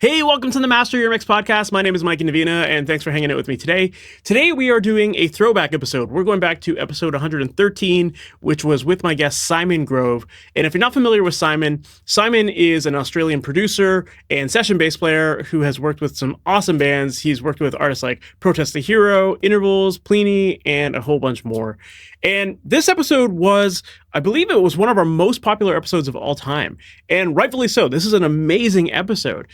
Hey, welcome to the Master Your Mix podcast. My name is Mike Indovina, and thanks for hanging out with me today. Today, we are doing a throwback episode. We're going back to episode 113, which was with my guest, Simon Grove. And if you're not familiar with Simon, Simon is an Australian producer and session bass player who has worked with some awesome bands. He's worked with artists like Protest the Hero, Intervals, Plini, and a whole bunch more. And this episode was, I believe it was one of our most popular episodes of all time. And rightfully so. This is an amazing episode.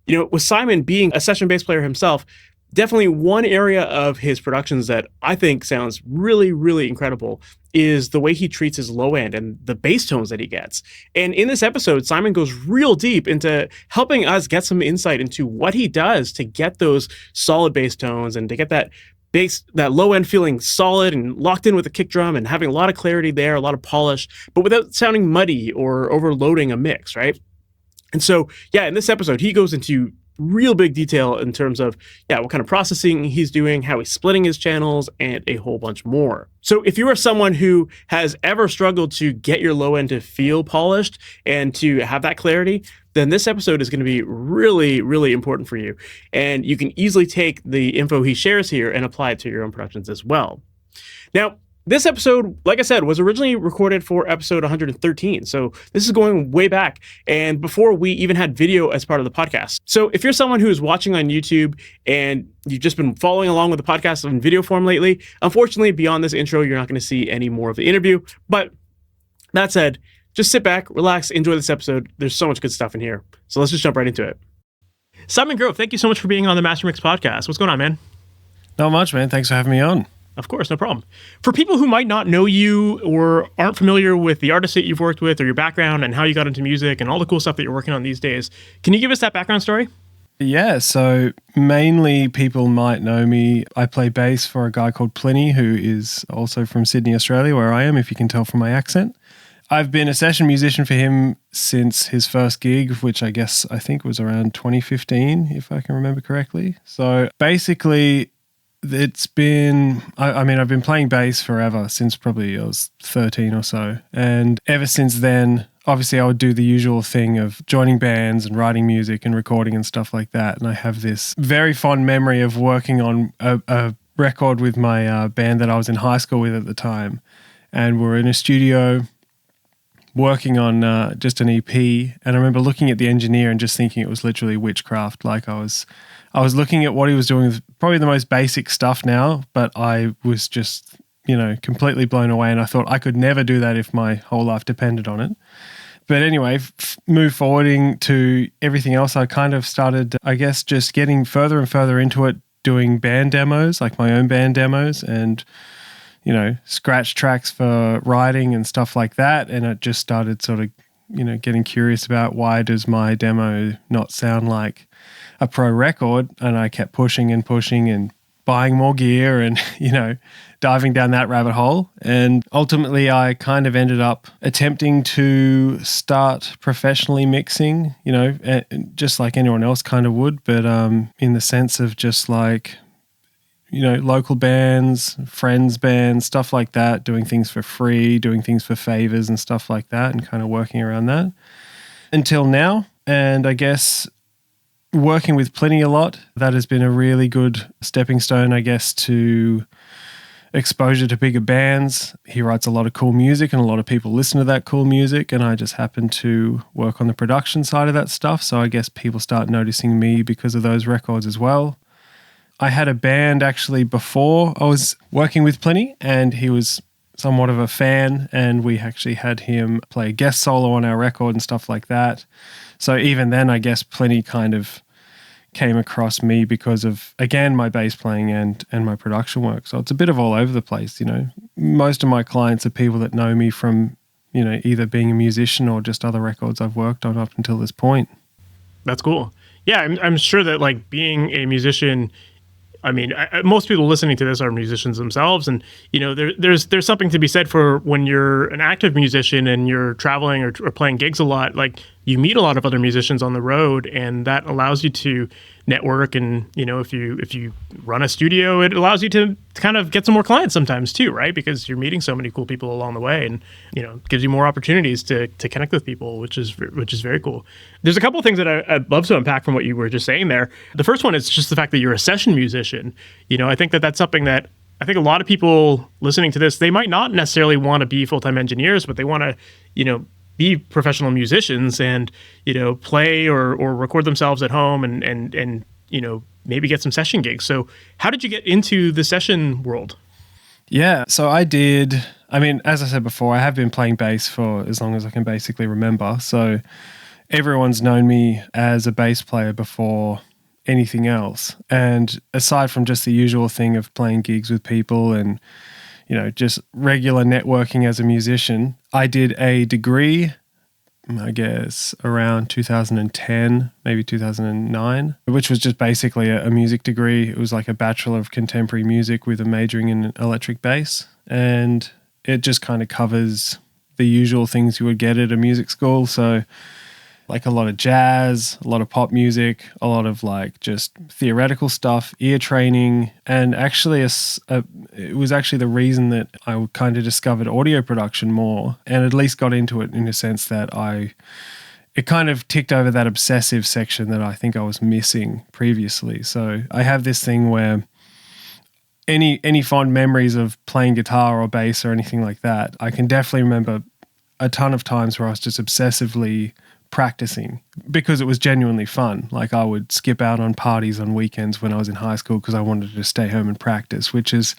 You know, with Simon being a session bass player himself, definitely one area of his productions that I think sounds really, really incredible is the way he treats his low end and the bass tones that he gets. And in this episode, Simon goes real deep into helping us get some insight into what he does to get those solid bass tones and to get that bass, that low end feeling solid and locked in with the kick drum and having a lot of clarity there, a lot of polish, but without sounding muddy or overloading a mix, right? And so, in this episode, he goes into real big detail in terms of, what kind of processing he's doing, how he's splitting his channels, and a whole bunch more. So if you are someone who has ever struggled to get your low end to feel polished and to have that clarity, then this episode is going to be really, really important for you. And you can easily take the info he shares here and apply it to your own productions as well. Now, this episode, like I said, was originally recorded for episode 113. So this is going way back and before we even had video as part of the podcast. So if you're someone who is watching on YouTube and you've just been following along with the podcast in video form lately, unfortunately, beyond this intro, you're not going to see any more of the interview. But that said, just sit back, relax, enjoy this episode. There's so much good stuff in here. So let's just jump right into it. Simon Grove, thank you so much for being on the MasterYourMix podcast. What's going on, man? Not much, man. Thanks for having me on. Of course, no problem. For people who might not know you or aren't familiar with the artists that you've worked with or your background and how you got into music and all the cool stuff that you're working on these days, can you give us that background story? Yeah, so mainly people might know me. I play bass for a guy called Plini, who is also from Sydney, Australia, where I am, if you can tell from my accent. I've been a session musician for him since his first gig, which I think was around 2015, if I can remember correctly. So basically, it's been, I've been playing bass forever, since probably I was 13 or so. And ever since then, obviously I would do the usual thing of joining bands and writing music and recording and stuff like that. And I have this very fond memory of working on a record with my band that I was in high school with at the time. And we're in a studio working on just an EP. And I remember looking at the engineer and just thinking it was literally witchcraft. Like I was looking at what he was doing with probably the most basic stuff now, but I was just, completely blown away. And I thought I could never do that if my whole life depended on it. But anyway, move forwarding to everything else, I kind of started, just getting further and further into it, doing band demos, like my own band demos and, scratch tracks for writing and stuff like that. And it just started sort of, getting curious about why does my demo not sound like a pro record. And I kept pushing and buying more gear and, diving down that rabbit hole. And ultimately I kind of ended up attempting to start professionally mixing, just like anyone else kind of would, but in the sense of just like, local bands, friends bands, stuff like that, doing things for free, doing things for favors and stuff like that, and kind of working around that until now. And I guess working with Plini a lot, that has been a really good stepping stone, to exposure to bigger bands. He writes a lot of cool music and a lot of people listen to that cool music, and I just happen to work on the production side of that stuff. So I guess people start noticing me because of those records as well. I had a band actually before I was working with Plini, and he was somewhat of a fan, and we actually had him play a guest solo on our record and stuff like that. So even then, I guess Plini kind of came across me because of, again, my bass playing and my production work. So it's a bit of all over the place, Most of my clients are people that know me from, either being a musician or just other records I've worked on up until this point. That's cool. Yeah, I'm sure that like being a musician, most people listening to this are musicians themselves, and there's something to be said for when you're an active musician and you're traveling or playing gigs a lot. Like you meet a lot of other musicians on the road, and that allows you to network. And if you run a studio, it allows you to kind of get some more clients sometimes too, right? Because you're meeting so many cool people along the way, and gives you more opportunities to connect with people, which is very cool. There's a couple of things that I'd love to unpack from what you were just saying there. The first one is just the fact that you're a session musician. I think that's something that I think a lot of people listening to this, they might not necessarily want to be full-time engineers, but they want to, be professional musicians and, play or record themselves at home and maybe get some session gigs. So how did you get into the session world? Yeah, so as I said before, I have been playing bass for as long as I can basically remember. So everyone's known me as a bass player before anything else. And aside from just the usual thing of playing gigs with people and, just regular networking as a musician, I did a degree, I guess, around 2010, maybe 2009, which was just basically a music degree. It was like a Bachelor of Contemporary Music with a majoring in electric bass. And it just kind of covers the usual things you would get at a music school. So like a lot of jazz, a lot of pop music, a lot of like just theoretical stuff, ear training, and actually it was actually the reason that I kind of discovered audio production more, and at least got into it in a sense that it kind of ticked over that obsessive section that I think I was missing previously. So I have this thing where any fond memories of playing guitar or bass or anything like that, I can definitely remember a ton of times where I was just obsessively practicing because it was genuinely fun. Like I would skip out on parties on weekends when I was in high school because I wanted to stay home and practice, which is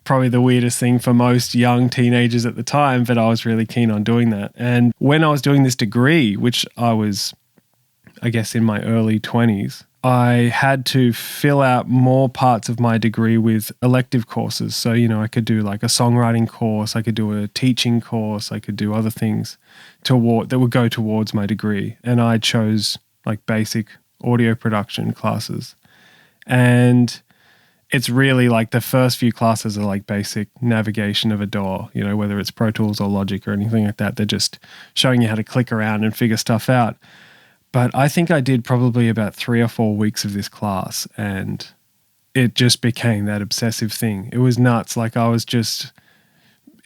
probably the weirdest thing for most young teenagers at the time, but I was really keen on doing that. And when I was doing this degree, which I was, I guess, in my early 20s, I had to fill out more parts of my degree with elective courses. So, I could do like a songwriting course, I could do a teaching course, I could do other things that would go towards my degree. And I chose like basic audio production classes. And it's really like the first few classes are like basic navigation of a DAW, whether it's Pro Tools or Logic or anything like that. They're just showing you how to click around and figure stuff out. But I think I did probably about 3 or 4 weeks of this class, and it just became that obsessive thing. It was nuts. Like I was just,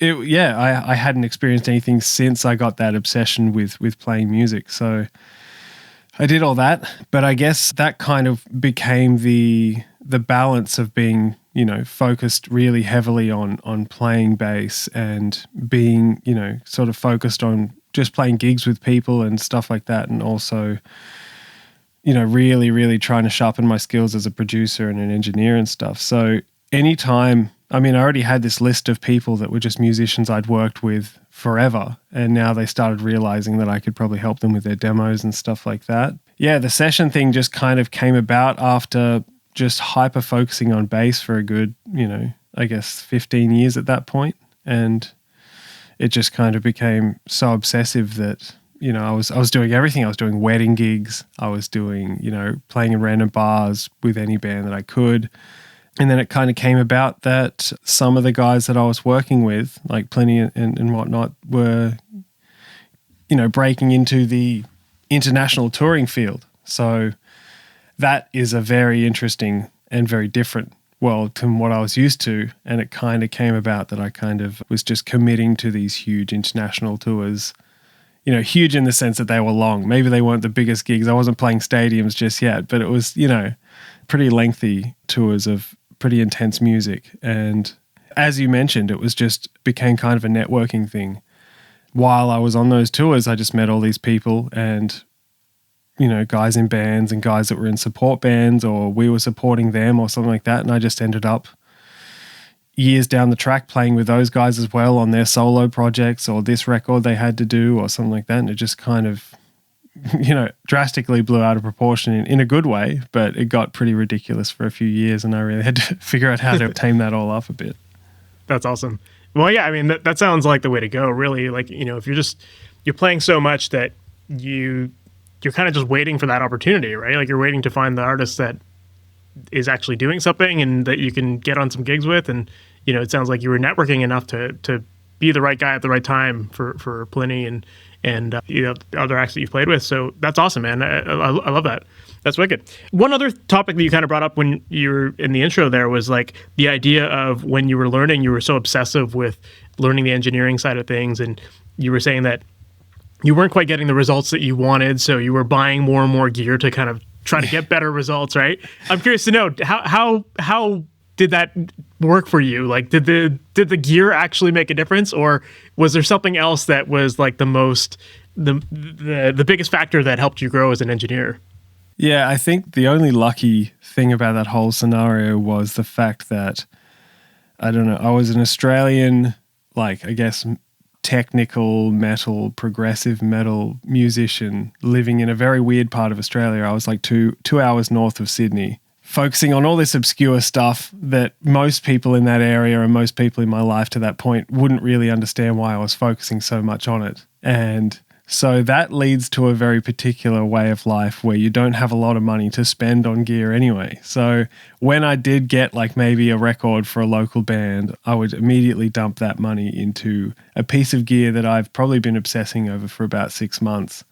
I hadn't experienced anything since I got that obsession with playing music. So I did all that, but I guess that kind of became the balance of being, focused really heavily on playing bass and being, sort of focused on just playing gigs with people and stuff like that. And also, really, really trying to sharpen my skills as a producer and an engineer and stuff. So anytime, I already had this list of people that were just musicians I'd worked with forever. And now they started realizing that I could probably help them with their demos and stuff like that. Yeah, the session thing just kind of came about after just hyper focusing on bass for a good, I guess 15 years at that point. And it just kind of became so obsessive that, I was doing everything. I was doing wedding gigs. I was doing, playing in random bars with any band that I could. And then it kind of came about that some of the guys that I was working with, like Plini and whatnot, were, breaking into the international touring field. So that is a very interesting and very different world to what I was used to. And it kind of came about that I kind of was just committing to these huge international tours, huge in the sense that they were long. Maybe they weren't the biggest gigs. I wasn't playing stadiums just yet, but it was, pretty lengthy tours of pretty intense music. And as you mentioned, it was just became kind of a networking thing. While I was on those tours, I just met all these people and guys in bands and guys that were in support bands, or we were supporting them or something like that. And I just ended up years down the track playing with those guys as well on their solo projects or this record they had to do or something like that. And it just kind of, drastically blew out of proportion in a good way, but it got pretty ridiculous for a few years. And I really had to figure out how to tame that all up a bit. That's awesome. Well, yeah, that sounds like the way to go, really. Like, if you're playing so much that you're kind of just waiting for that opportunity, right? Like you're waiting to find the artist that is actually doing something and that you can get on some gigs with. And, it sounds like you were networking enough to be the right guy at the right time for Plini and other acts that you've played with. So that's awesome, man. I love that. That's wicked. One other topic that you kind of brought up when you were in the intro there was like the idea of when you were learning, you were so obsessive with learning the engineering side of things, and you were saying that you weren't quite getting the results that you wanted, so you were buying more and more gear to kind of try to get better results, right? I'm curious to know how did that work for you? Like, did the gear actually make a difference, or was there something else that was like the biggest factor that helped you grow as an engineer? Yeah, I think the only lucky thing about that whole scenario was the fact that, I don't know, I was an Australian, like, I guess, technical metal, progressive metal musician living in a very weird part of Australia. I was like two hours north of Sydney, focusing on all this obscure stuff that most people in that area and most people in my life to that point wouldn't really understand why I was focusing so much on it. And so that leads to a very particular way of life where you don't have a lot of money to spend on gear anyway. So when I did get like maybe a record for a local band, I would immediately dump that money into a piece of gear that I've probably been obsessing over for about 6 months.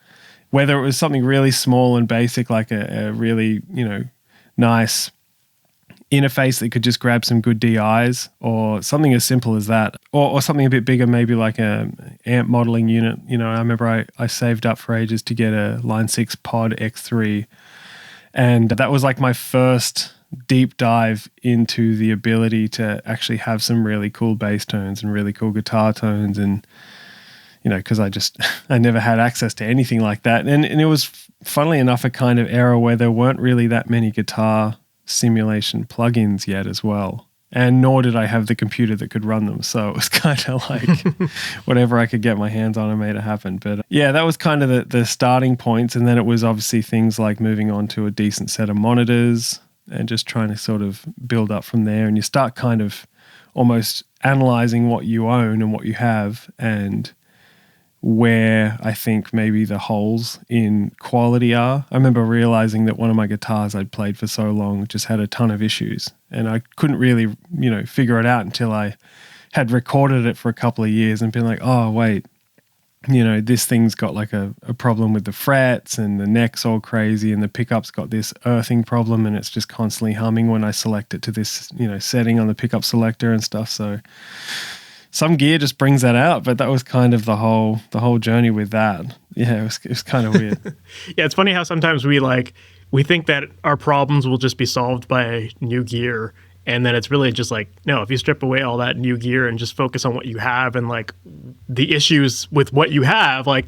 Whether it was something really small and basic, like a really, nice interface that could just grab some good DIs, or something as simple as that, or something a bit bigger, maybe like a amp modeling unit. I remember I saved up for ages to get a Line 6 Pod X3, and that was like my first deep dive into the ability to actually have some really cool bass tones and really cool guitar tones, and because I never had access to anything like that, and it was, funnily enough, a kind of era where there weren't really that many guitar simulation plugins yet as well, and nor did I have the computer that could run them, so it was kind of like whatever I could get my hands on, I made it happen. But yeah, that was kind of the starting points, and then it was obviously things like moving on to a decent set of monitors and just trying to sort of build up from there, and you start kind of almost analyzing what you own and what you have, and where I think maybe the holes in quality are. I remember realizing that one of my guitars I'd played for so long just had a ton of issues, and I couldn't really, figure it out until I had recorded it for a couple of years and been like, oh, wait, this thing's got like a problem with the frets, and the neck's all crazy, and the pickup's got this earthing problem, and it's just constantly humming when I select it to this, setting on the pickup selector and stuff. So some gear just brings that out, but that was kind of the whole journey with that. Yeah, it was kind of weird. Yeah, it's funny how sometimes we think that our problems will just be solved by new gear, and then it's really just like, no, if you strip away all that new gear and just focus on what you have and like the issues with what you have, like,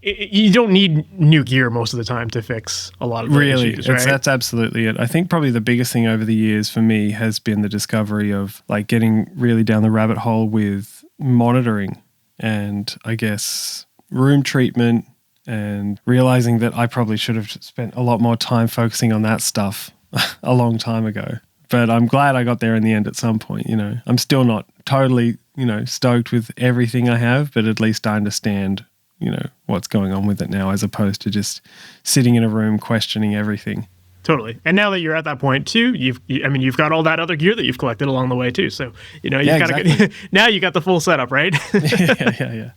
you don't need new gear most of the time to fix a lot of the issues, right? That's absolutely it. I think probably the biggest thing over the years for me has been the discovery of like getting really down the rabbit hole with monitoring and, I guess, room treatment, and realizing that I probably should have spent a lot more time focusing on that stuff a long time ago. But I'm glad I got there in the end at some point. I'm still not totally, stoked with everything I have, but at least I understand what's going on with it now, as opposed to just sitting in a room questioning everything. Totally. And now that you're at that point too, you've got all that other gear that you've collected along the way too. So, exactly. Now you got the full setup, right? Yeah.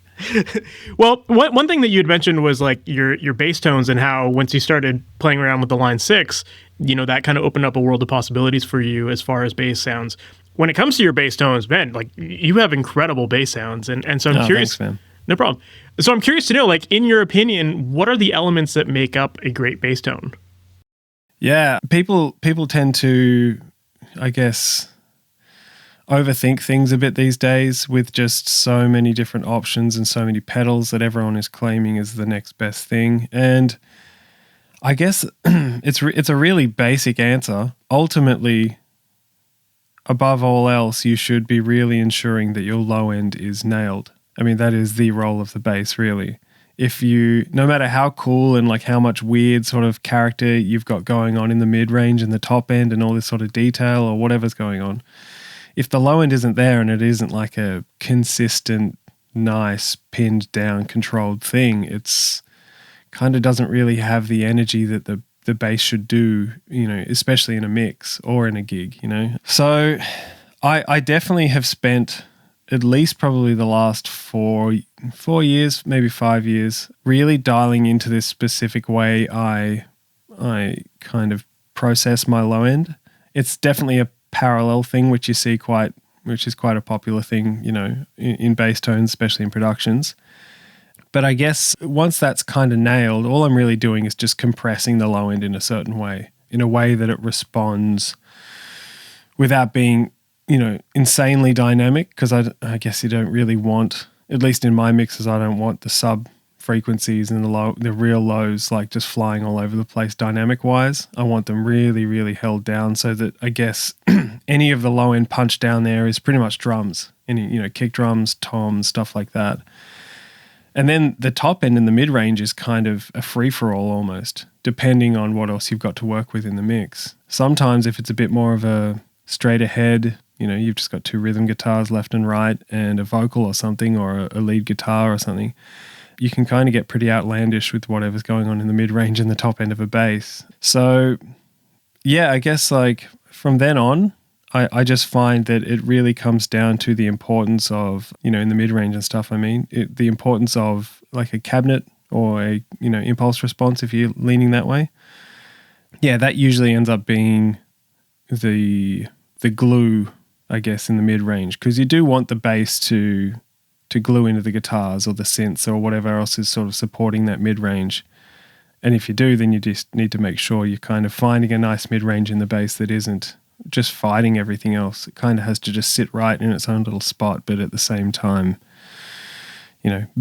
Well, one thing that you had mentioned was like your bass tones, and how once you started playing around with the Line 6, that kind of opened up a world of possibilities for you as far as bass sounds. When it comes to your bass tones, man, like you have incredible bass sounds, and so I'm curious. Thanks, man. No problem. So I'm curious to know, like, in your opinion, what are the elements that make up a great bass tone? Yeah, people tend to, I guess, overthink things a bit these days with just so many different options and so many pedals that everyone is claiming is the next best thing. And I guess it's a really basic answer. Ultimately, above all else, you should be really ensuring that your low end is nailed. I mean, that is the role of the bass, really. If no matter how cool and like how much weird sort of character you've got going on in the mid-range and the top end and all this sort of detail or whatever's going on, if the low end isn't there and it isn't like a consistent, nice, pinned down, controlled thing, it's kind of doesn't really have the energy that the bass should do, especially in a mix or in a gig, So I definitely have spent at least probably the last 4 years, maybe 5 years, really dialing into this specific way I kind of process my low end. It's definitely a parallel thing, which is quite a popular thing, in bass tones, especially in productions. But I guess once that's kind of nailed, all I'm really doing is just compressing the low end in a certain way, in a way that it responds without being, insanely dynamic, because I guess you don't really want, at least in my mixes, I don't want the sub frequencies and the real lows like just flying all over the place dynamic wise. I want them really, really held down so that I guess any of the low end punch down there is pretty much drums, any, kick drums, toms, stuff like that. And then the top end and the mid range is kind of a free for all almost, depending on what else you've got to work with in the mix. Sometimes if it's a bit more of a straight ahead, you've just got two rhythm guitars left and right and a vocal or something, or a lead guitar or something, you can kind of get pretty outlandish with whatever's going on in the mid-range and the top end of a bass. So, yeah, I guess like from then on, I just find that it really comes down to the importance of, in the mid-range and stuff, the importance of like a cabinet or a, impulse response if you're leaning that way. Yeah, that usually ends up being the glue, I guess, in the mid-range, because you do want the bass to glue into the guitars or the synths or whatever else is sort of supporting that mid-range. And if you do, then you just need to make sure you're kind of finding a nice mid-range in the bass that isn't just fighting everything else. It kind of has to just sit right in its own little spot, but at the same time,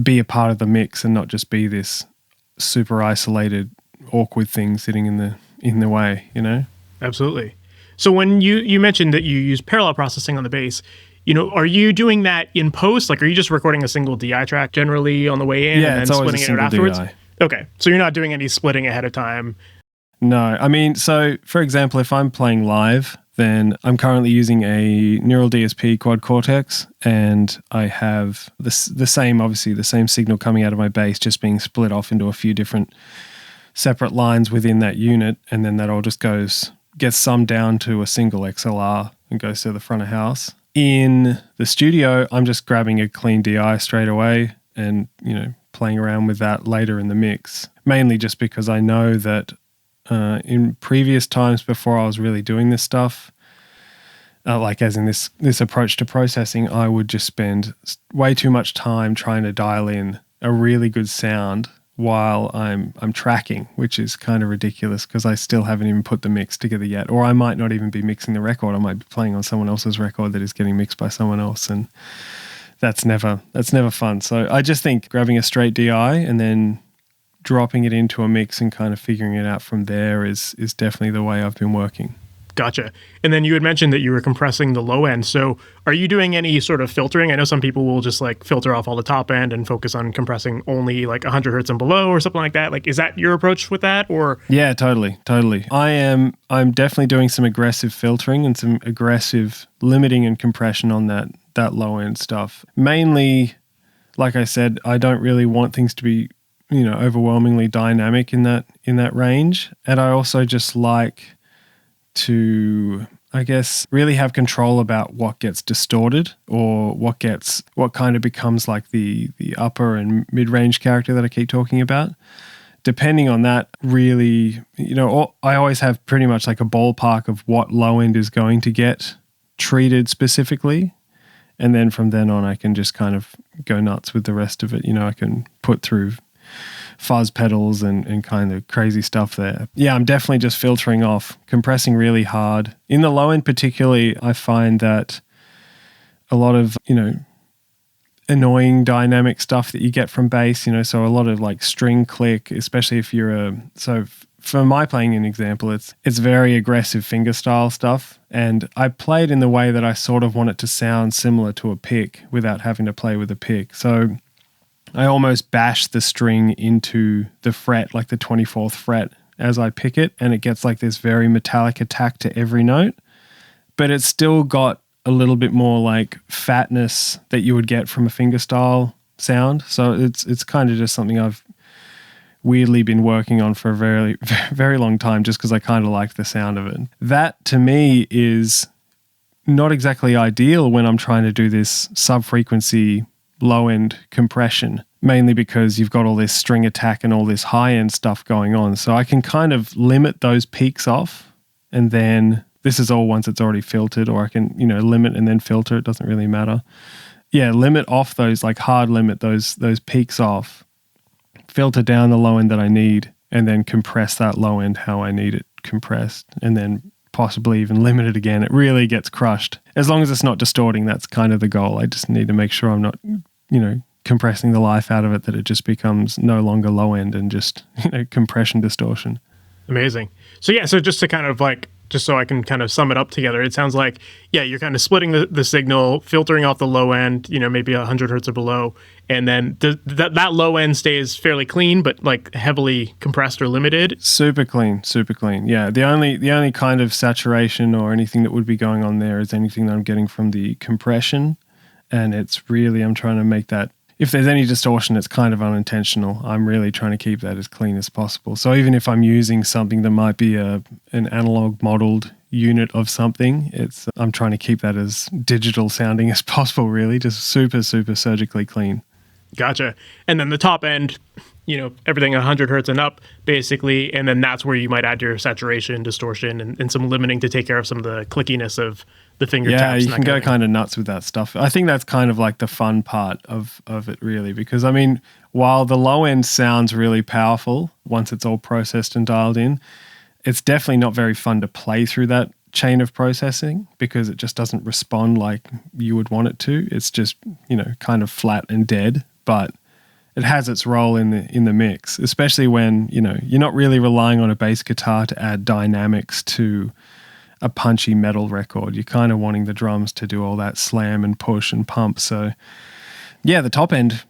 be a part of the mix and not just be this super isolated, awkward thing sitting in the way, Absolutely. So when you mentioned that you use parallel processing on the bass, are you doing that in post? Like, are you just recording a single DI track generally on the way in and then splitting it out afterwards? DI. Okay. So you're not doing any splitting ahead of time. No. So for example, if I'm playing live, then I'm currently using a Neural DSP Quad Cortex, and I have the same signal coming out of my bass just being split off into a few different separate lines within that unit, and then that all just gets summed down to a single XLR and goes to the front of house. In the studio, I'm just grabbing a clean DI straight away and, playing around with that later in the mix, mainly just because I know that in previous times before I was really doing this stuff, like as in this approach to processing, I would just spend way too much time trying to dial in a really good sound while I'm tracking, which is kind of ridiculous because I still haven't even put the mix together yet. Or I might not even be mixing the record. I might be playing on someone else's record that is getting mixed by someone else, and that's never fun. So I just think grabbing a straight DI and then dropping it into a mix and kind of figuring it out from there is definitely the way I've been working. Gotcha. And then you had mentioned that you were compressing the low end. So are you doing any sort of filtering? I know some people will just like filter off all the top end and focus on compressing only like 100 hertz and below or something like that. Like, is that your approach with that, or? Yeah, totally. I'm definitely doing some aggressive filtering and some aggressive limiting and compression on that low end stuff. Mainly, like I said, I don't really want things to be, overwhelmingly dynamic in that range. And I also just like to, I guess, really have control about what gets distorted or what kind of becomes like the upper and mid-range character that I keep talking about. Depending on that, really, I always have pretty much like a ballpark of what low end is going to get treated specifically. And then from then on, I can just kind of go nuts with the rest of it. I can put through fuzz pedals and kind of crazy stuff there. Yeah, I'm definitely just filtering off, compressing really hard. In the low end particularly, I find that a lot of, annoying dynamic stuff that you get from bass, so a lot of like string click, especially if you're for my playing an example, it's very aggressive fingerstyle stuff. And I play it in the way that I sort of want it to sound similar to a pick without having to play with a pick. So I almost bash the string into the fret, like the 24th fret, as I pick it, and it gets like this very metallic attack to every note, but it's still got a little bit more like fatness that you would get from a fingerstyle sound. So it's kind of just something I've weirdly been working on for a very, very long time just because I kind of like the sound of it. That to me is not exactly ideal when I'm trying to do this sub-frequency low-end compression, mainly because you've got all this string attack and all this high-end stuff going on. So I can kind of limit those peaks off, and then this is all once it's already filtered, or I can, limit and then filter. It doesn't really matter. Yeah, limit off those, like hard limit those peaks off, filter down the low end that I need, and then compress that low end how I need it compressed, and then possibly even limit it again. It really gets crushed. As long as it's not distorting, that's kind of the goal. I just need to make sure I'm not, compressing the life out of it, that it just becomes no longer low end and just, compression distortion. Amazing. So just to kind of just so I can kind of sum it up together, it sounds like, you're kind of splitting the signal, filtering off the low end, maybe 100 hertz or below, and then that low end stays fairly clean, but like heavily compressed or limited. Super clean. Yeah, the only kind of saturation or anything that would be going on there is anything that I'm getting from the compression, and it's really, I'm trying to make that, if there's any distortion, it's kind of unintentional. I'm really trying to keep that as clean as possible. So even if I'm using something that might be an analog modeled unit of something, I'm trying to keep that as digital sounding as possible, really, just super, super surgically clean. Gotcha. And then the top end, everything 100 hertz and up, basically, and then that's where you might add your saturation, distortion, and some limiting to take care of some of the clickiness of the finger taps. Yeah, you can go kind of nuts with that stuff. I think that's kind of like the fun part of it, really, because, while the low end sounds really powerful once it's all processed and dialed in, it's definitely not very fun to play through that chain of processing because it just doesn't respond like you would want it to. It's just, kind of flat and dead, but it has its role in the mix, especially when, you're not really relying on a bass guitar to add dynamics to a punchy metal record. You're kind of wanting the drums to do all that slam and push and pump. So yeah, the top end,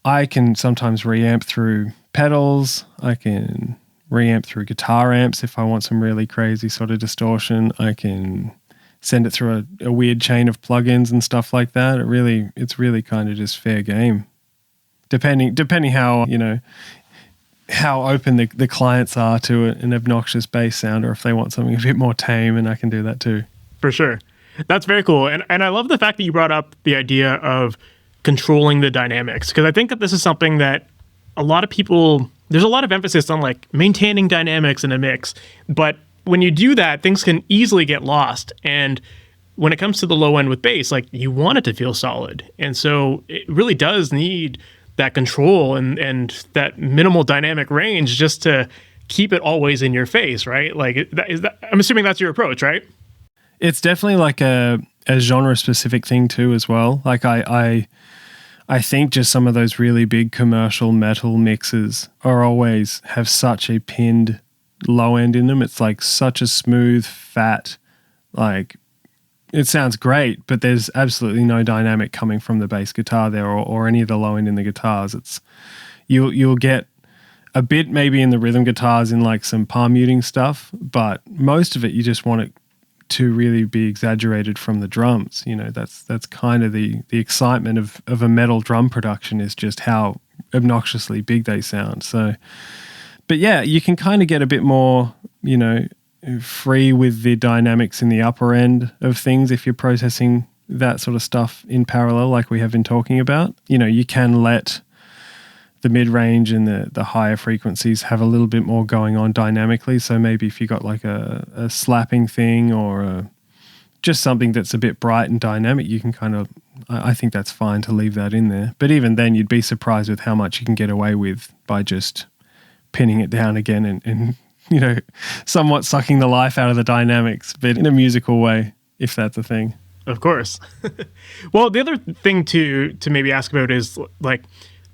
I can sometimes reamp through pedals. I can reamp through guitar amps if I want some really crazy sort of distortion. I can send it through a weird chain of plugins and stuff like that. It's really kind of just fair game. Depending how, how open the clients are to an obnoxious bass sound, or if they want something a bit more tame, and I can do that too. For sure. That's very cool. And I love the fact that you brought up the idea of controlling the dynamics, because I think that this is something that a lot of people, there's a lot of emphasis on like maintaining dynamics in a mix, but when you do that, things can easily get lost. And when it comes to the low end with bass, like you want it to feel solid. And so it really does need that control and that minimal dynamic range just to keep it always in your face, right? Like I'm assuming that's your approach, right? It's definitely like a genre specific thing too as well. Like I think just some of those really big commercial metal mixes always have such a pinned low end in them. It's like such a smooth, fat, like it sounds great, but there's absolutely no dynamic coming from the bass guitar there or any of the low end in the guitars. It's you'll get a bit maybe in the rhythm guitars in like some palm muting stuff, but most of it you just want it to really be exaggerated from the drums. That's kind of the excitement of a metal drum production, is just how obnoxiously big they sound. So, but yeah, you can kind of get a bit more, free with the dynamics in the upper end of things if you're processing that sort of stuff in parallel like we have been talking about. You can let the mid-range and the higher frequencies have a little bit more going on dynamically. So maybe if you got like a slapping thing or just something that's a bit bright and dynamic, you can kind of, I think that's fine to leave that in there. But even then, you'd be surprised with how much you can get away with by just pinning it down again and somewhat sucking the life out of the dynamics, but in a musical way, if that's a thing. Of course. Well, the other thing to maybe ask about is like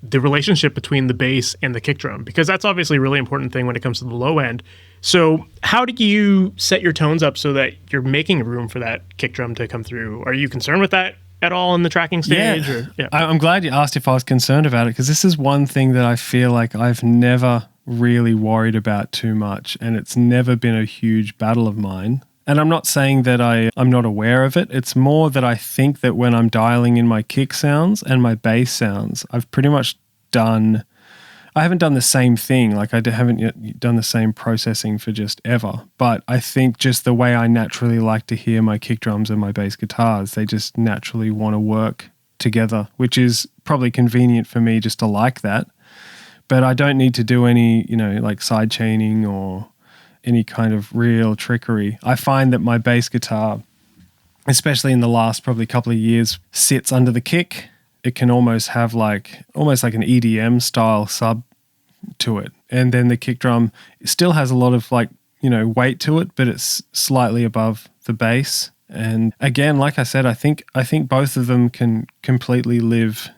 the relationship between the bass and the kick drum, because that's obviously a really important thing when it comes to the low end. So how do you set your tones up so that you're making room for that kick drum to come through? Are you concerned with that at all in the tracking stage? Yeah. I'm glad you asked if I was concerned about it, because this is one thing that I feel like I've never really worried about too much, and it's never been a huge battle of mine. And I'm not saying that I'm not aware of it. It's more that I think that when I'm dialing in my kick sounds and my bass sounds, I've pretty much done I haven't done the same thing. Like haven't yet done the same processing for just ever. But I think just the way I naturally like to hear my kick drums and my bass guitars, they just naturally want to work together, which is probably convenient for me just to like that. But I don't need to do any, like side chaining or any kind of real trickery. I find that my bass guitar, especially in the last probably couple of years, sits under the kick. It can almost have almost like an EDM style sub to it. And then the kick drum still has a lot of weight to it, but it's slightly above the bass. And again, like I said, I think both of them can completely live,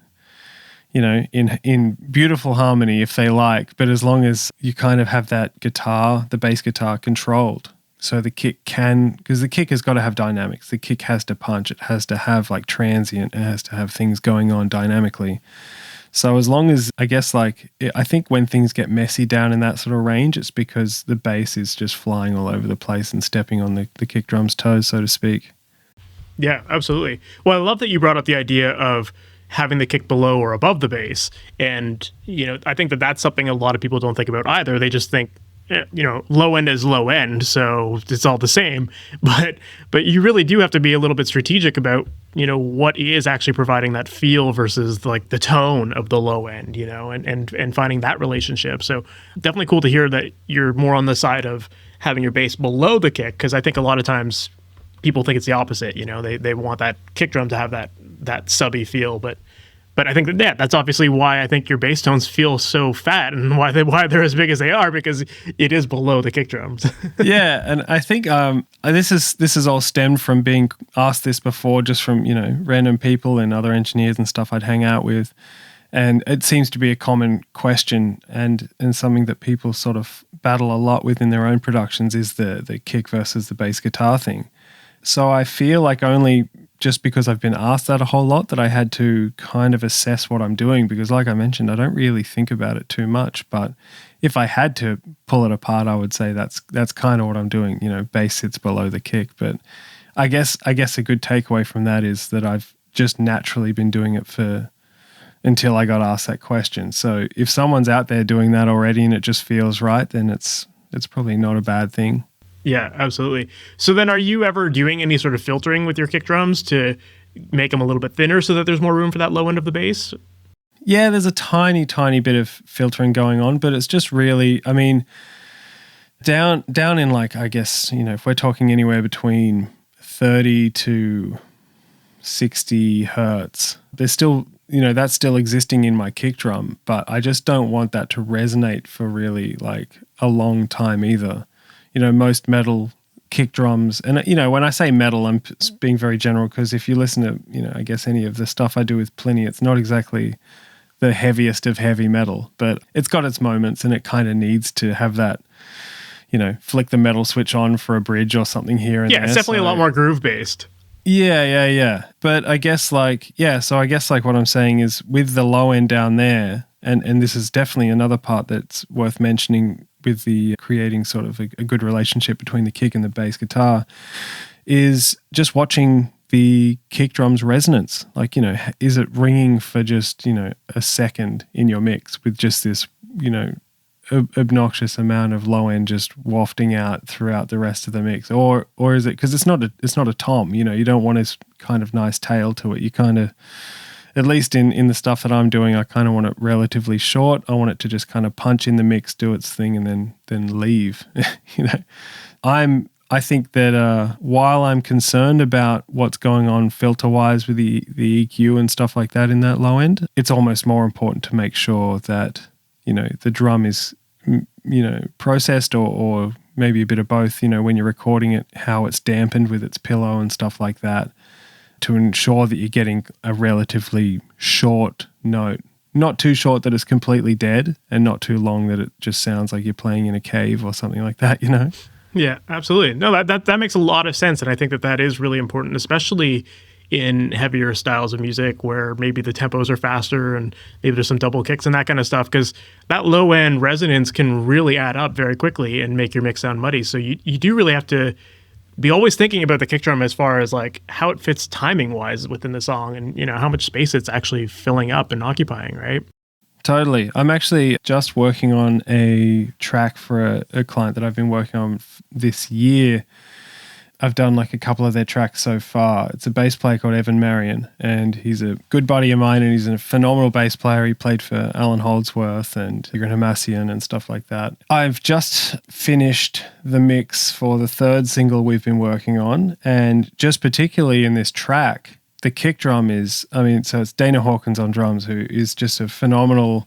in beautiful harmony if they like, but as long as you kind of have that guitar, the bass guitar controlled. So the kick because the kick has got to have dynamics. The kick has to punch. It has to have transient. It has to have things going on dynamically. So as long as, I guess, I think when things get messy down in that sort of range, it's because the bass is just flying all over the place and stepping on the kick drum's toes, so to speak. Yeah, absolutely. Well, I love that you brought up the idea of having the kick below or above the bass. And, I think that that's something a lot of people don't think about either. They just think, low end is low end, so it's all the same. But you really do have to be a little bit strategic about, what is actually providing that feel versus the tone of the low end, and finding that relationship. So definitely cool to hear that you're more on the side of having your bass below the kick, because I think a lot of times people think it's the opposite. They want that kick drum to have that subby feel, but I think that's obviously why I think your bass tones feel so fat and why they're as big as they are, because it is below the kick drums. Yeah, and I think this is all stemmed from being asked this before, just from random people and other engineers and stuff I'd hang out with, and it seems to be a common question and something that people sort of battle a lot with in their own productions is the kick versus the bass guitar thing. So I feel like only just because I've been asked that a whole lot that I had to kind of assess what I'm doing, because like I mentioned, I don't really think about it too much. But if I had to pull it apart, I would say that's kind of what I'm doing. Bass sits below the kick. But I guess a good takeaway from that is that I've just naturally been doing it until I got asked that question. So if someone's out there doing that already and it just feels right, then it's probably not a bad thing. Yeah, absolutely. So then are you ever doing any sort of filtering with your kick drums to make them a little bit thinner so that there's more room for that low end of the bass? Yeah, there's a tiny, tiny bit of filtering going on, but it's just really, down in I guess, if we're talking anywhere between 30 to 60 hertz, there's still, that's still existing in my kick drum, but I just don't want that to resonate for really a long time either. Most metal kick drums, and when I say metal, I'm being very general, because if you listen to, I guess any of the stuff I do with Plini, it's not exactly the heaviest of heavy metal, but it's got its moments and it kind of needs to have that, flick the metal switch on for a bridge or something here and there. Yeah, it's definitely a lot more groove based. Yeah. But I guess so I guess what I'm saying is with the low end down there, and this is definitely another part that's worth mentioning with the creating sort of a good relationship between the kick and the bass guitar, is just watching the kick drum's resonance. Is it ringing for just, a second in your mix with just this, obnoxious amount of low end just wafting out throughout the rest of the mix, or is it, because it's not a tom, you don't want this kind of nice tail to it. You kind of, at least in the stuff that I'm doing, I kind of want it relatively short. I want it to just kind of punch in the mix, do its thing, and then leave. I think that while I'm concerned about what's going on filter-wise with the EQ and stuff like that in that low end, it's almost more important to make sure that, the drum is, processed or maybe a bit of both, when you're recording it, how it's dampened with its pillow and stuff like that, to ensure that you're getting a relatively short note. Not too short that it's completely dead, and not too long that it just sounds like you're playing in a cave or something like that, Yeah, absolutely. No, that makes a lot of sense. And I think that is really important, especially in heavier styles of music where maybe the tempos are faster and maybe there's some double kicks and that kind of stuff, because that low end resonance can really add up very quickly and make your mix sound muddy. So you do really have to be always thinking about the kick drum as far as how it fits timing wise within the song, and how much space it's actually filling up and occupying, right? Totally. I'm actually just working on a track for a client that I've been working on this year. I've done like a couple of their tracks so far. It's a bass player called Evan Marion, and he's a good buddy of mine, and he's a phenomenal bass player. He played for Alan Holdsworth and Tigran Hamasyan and stuff like that. I've just finished the mix for the third single we've been working on, and just particularly in this track, the kick drum is, so it's Dana Hawkins on drums, who is just a phenomenal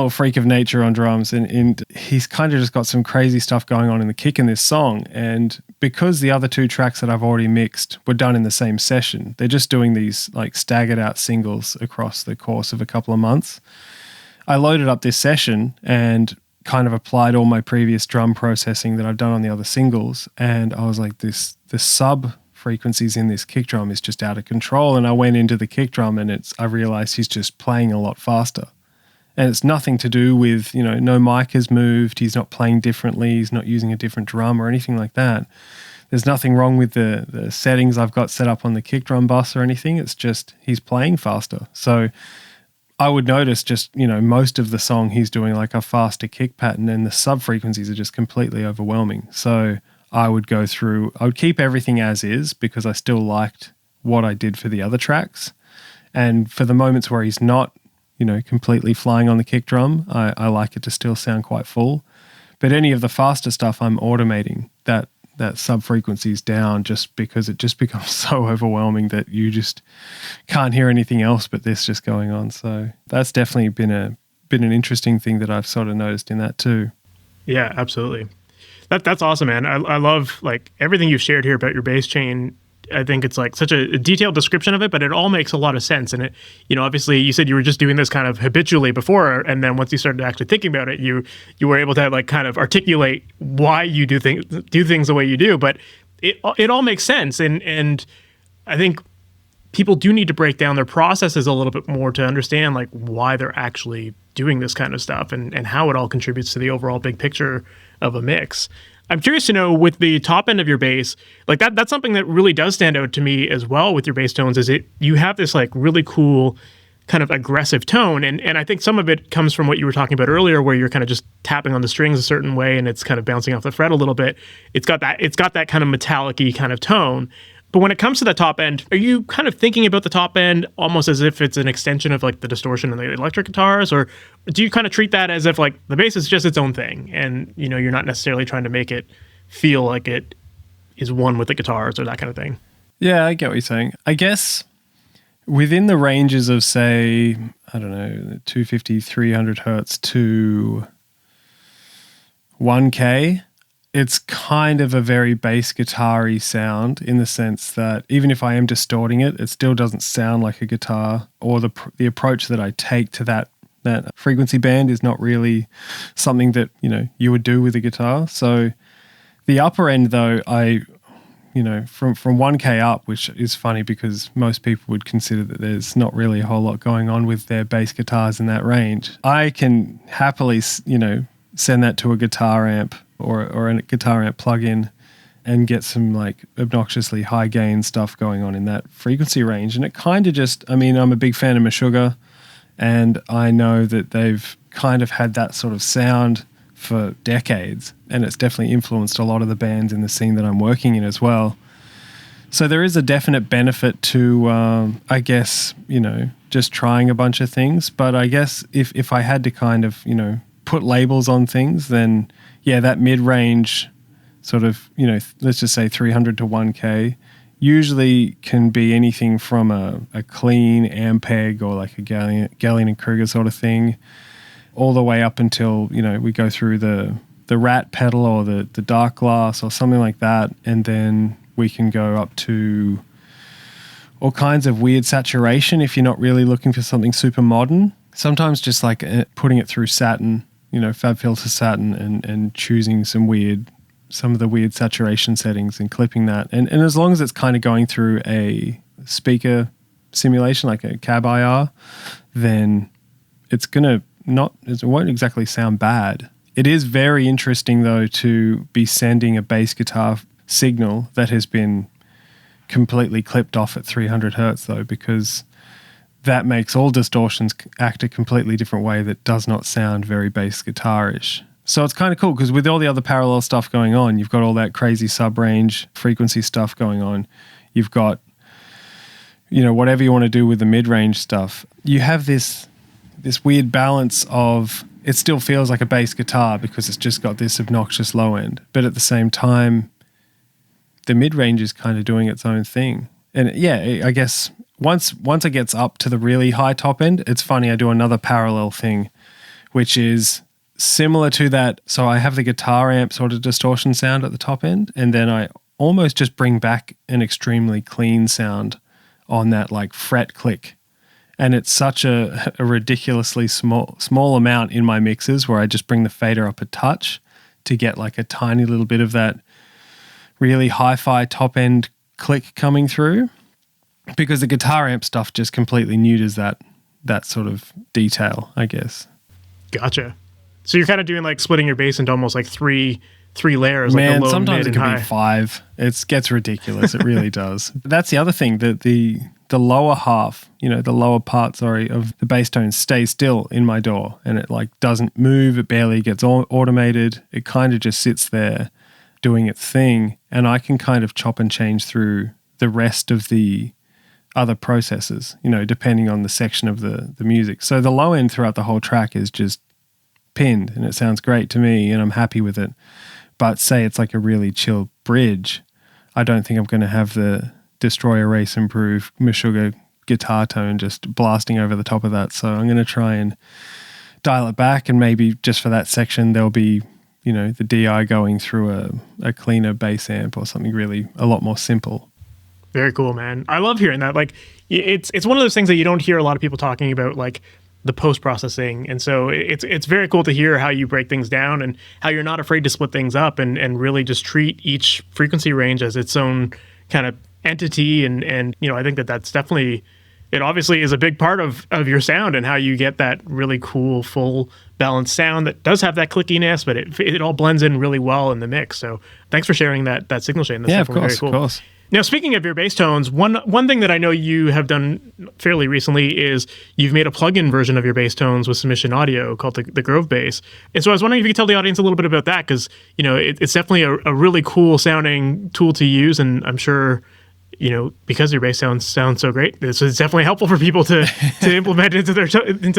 freak of nature on drums, and he's kind of just got some crazy stuff going on in the kick in this song. And because the other two tracks that I've already mixed were done in the same session, they're just doing these like staggered out singles across the course of a couple of months. I loaded up this session and kind of applied all my previous drum processing that I've done on the other singles, and I was like, the sub frequencies in this kick drum is just out of control. And I went into the kick drum and I realized he's just playing a lot faster. And it's nothing to do with, no mic has moved, he's not playing differently, he's not using a different drum or anything like that. There's nothing wrong with the settings I've got set up on the kick drum bus or anything. It's just he's playing faster. So I would notice just, most of the song he's doing like a faster kick pattern, and the sub frequencies are just completely overwhelming. So I would keep everything as is because I still liked what I did for the other tracks. And for the moments where he's not, completely flying on the kick drum, I like it to still sound quite full. But any of the faster stuff, I'm automating that sub frequencies down, just because it just becomes so overwhelming that you just can't hear anything else but this just going on. So that's definitely been an interesting thing that I've sort of noticed in that too. Yeah, absolutely. That's awesome, man. I love like everything you've shared here about your bass chain. I think it's like such a detailed description of it, but it all makes a lot of sense. And it, obviously you said you were just doing this kind of habitually before, and then once you started actually thinking about it, you were able to like kind of articulate why you do things the way you do. But it all makes sense, and I think people do need to break down their processes a little bit more to understand like why they're actually doing this kind of stuff and how it all contributes to the overall big picture of a mix. I'm curious to know, with the top end of your bass, like that's something that really does stand out to me as well with your bass tones, is you have this like really cool kind of aggressive tone. And I think some of it comes from what you were talking about earlier, where you're kind of just tapping on the strings a certain way and it's kind of bouncing off the fret a little bit. It's got that kind of metallic-y kind of tone. But when it comes to the top end, are you kind of thinking about the top end almost as if it's an extension of like the distortion in the electric guitars, or do you kind of treat that as if like the bass is just its own thing and you're not necessarily trying to make it feel like it is one with the guitars or that kind of thing? Yeah, I get what you're saying. I guess within the ranges of, say, I don't know, 250, 300 hertz to 1K, it's kind of a very bass guitar-y sound, in the sense that even if I am distorting it, it still doesn't sound like a guitar, or the approach that I take to that frequency band is not really something that, you would do with a guitar. So the upper end though, from 1K up, which is funny because most people would consider that there's not really a whole lot going on with their bass guitars in that range. I can happily, send that to a guitar amp or a guitar amp plug-in and get some like obnoxiously high gain stuff going on in that frequency range. And it kind of just, I'm a big fan of Meshuggah, and I know that they've kind of had that sort of sound for decades, and it's definitely influenced a lot of the bands in the scene that I'm working in as well. So there is a definite benefit to, I guess, just trying a bunch of things. But I guess if I had to kind of, put labels on things, then yeah, that mid-range sort of, let's just say 300 to 1K usually can be anything from a clean Ampeg or like a Gallien and Kruger sort of thing, all the way up until, we go through the Rat pedal or the Dark Glass or something like that, and then we can go up to all kinds of weird saturation if you're not really looking for something super modern. Sometimes just like putting it through Saturn, FabFilter Saturn, and choosing some of the weird saturation settings and clipping that. And as long as it's kind of going through a speaker simulation, like a cab IR, then it won't exactly sound bad. It is very interesting though to be sending a bass guitar signal that has been completely clipped off at 300 hertz though, because that makes all distortions act a completely different way that does not sound very bass guitarish. So it's kind of cool because with all the other parallel stuff going on, you've got all that crazy sub-range frequency stuff going on. You've got, whatever you want to do with the mid-range stuff. You have this weird balance of, it still feels like a bass guitar because it's just got this obnoxious low end. But at the same time, the mid-range is kind of doing its own thing. And yeah, I guess once it gets up to the really high top end, it's funny, I do another parallel thing, which is similar to that. So I have the guitar amp sort of distortion sound at the top end, and then I almost just bring back an extremely clean sound on that like fret click. And it's such a ridiculously small amount in my mixes where I just bring the fader up a touch to get like a tiny little bit of that really hi-fi top end click coming through, because the guitar amp stuff just completely neuters that sort of detail, I guess. Gotcha. So you're kind of doing like splitting your bass into almost like three layers. Man, like the low, sometimes mid, it can and be high. 5. It gets ridiculous. It really does. That's the other thing, that the lower half, the lower part, of the bass tone stays still in my DAW, and it like doesn't move. It barely gets automated. It kind of just sits there doing its thing, and I can kind of chop and change through the rest of the other processes, depending on the section of the music. So the low end throughout the whole track is just pinned, and it sounds great to me, and I'm happy with it. But say it's like a really chill bridge, I don't think I'm going to have the Destroy, Erase, Improve, Meshuggah guitar tone just blasting over the top of that. So I'm going to try and dial it back, and maybe just for that section there'll be the DI going through a cleaner bass amp or something really a lot more simple. Very cool, man. I love hearing that. Like, it's one of those things that you don't hear a lot of people talking about, like the post-processing. And so it's very cool to hear how you break things down and how you're not afraid to split things up and really just treat each frequency range as its own kind of entity. And I think that's definitely, it obviously is a big part of your sound and how you get that really cool, full balanced sound that does have that clickiness, but it all blends in really well in the mix. So thanks for sharing that signal chain. That's definitely very cool. Of course. Now, speaking of your bass tones, one thing that I know you have done fairly recently is you've made a plug-in version of your bass tones with Submission Audio called the Grove Bass. And so I was wondering if you could tell the audience a little bit about that, because it's definitely a really cool sounding tool to use, and I'm sure because your bass sounds so great, this is definitely helpful for people to implement into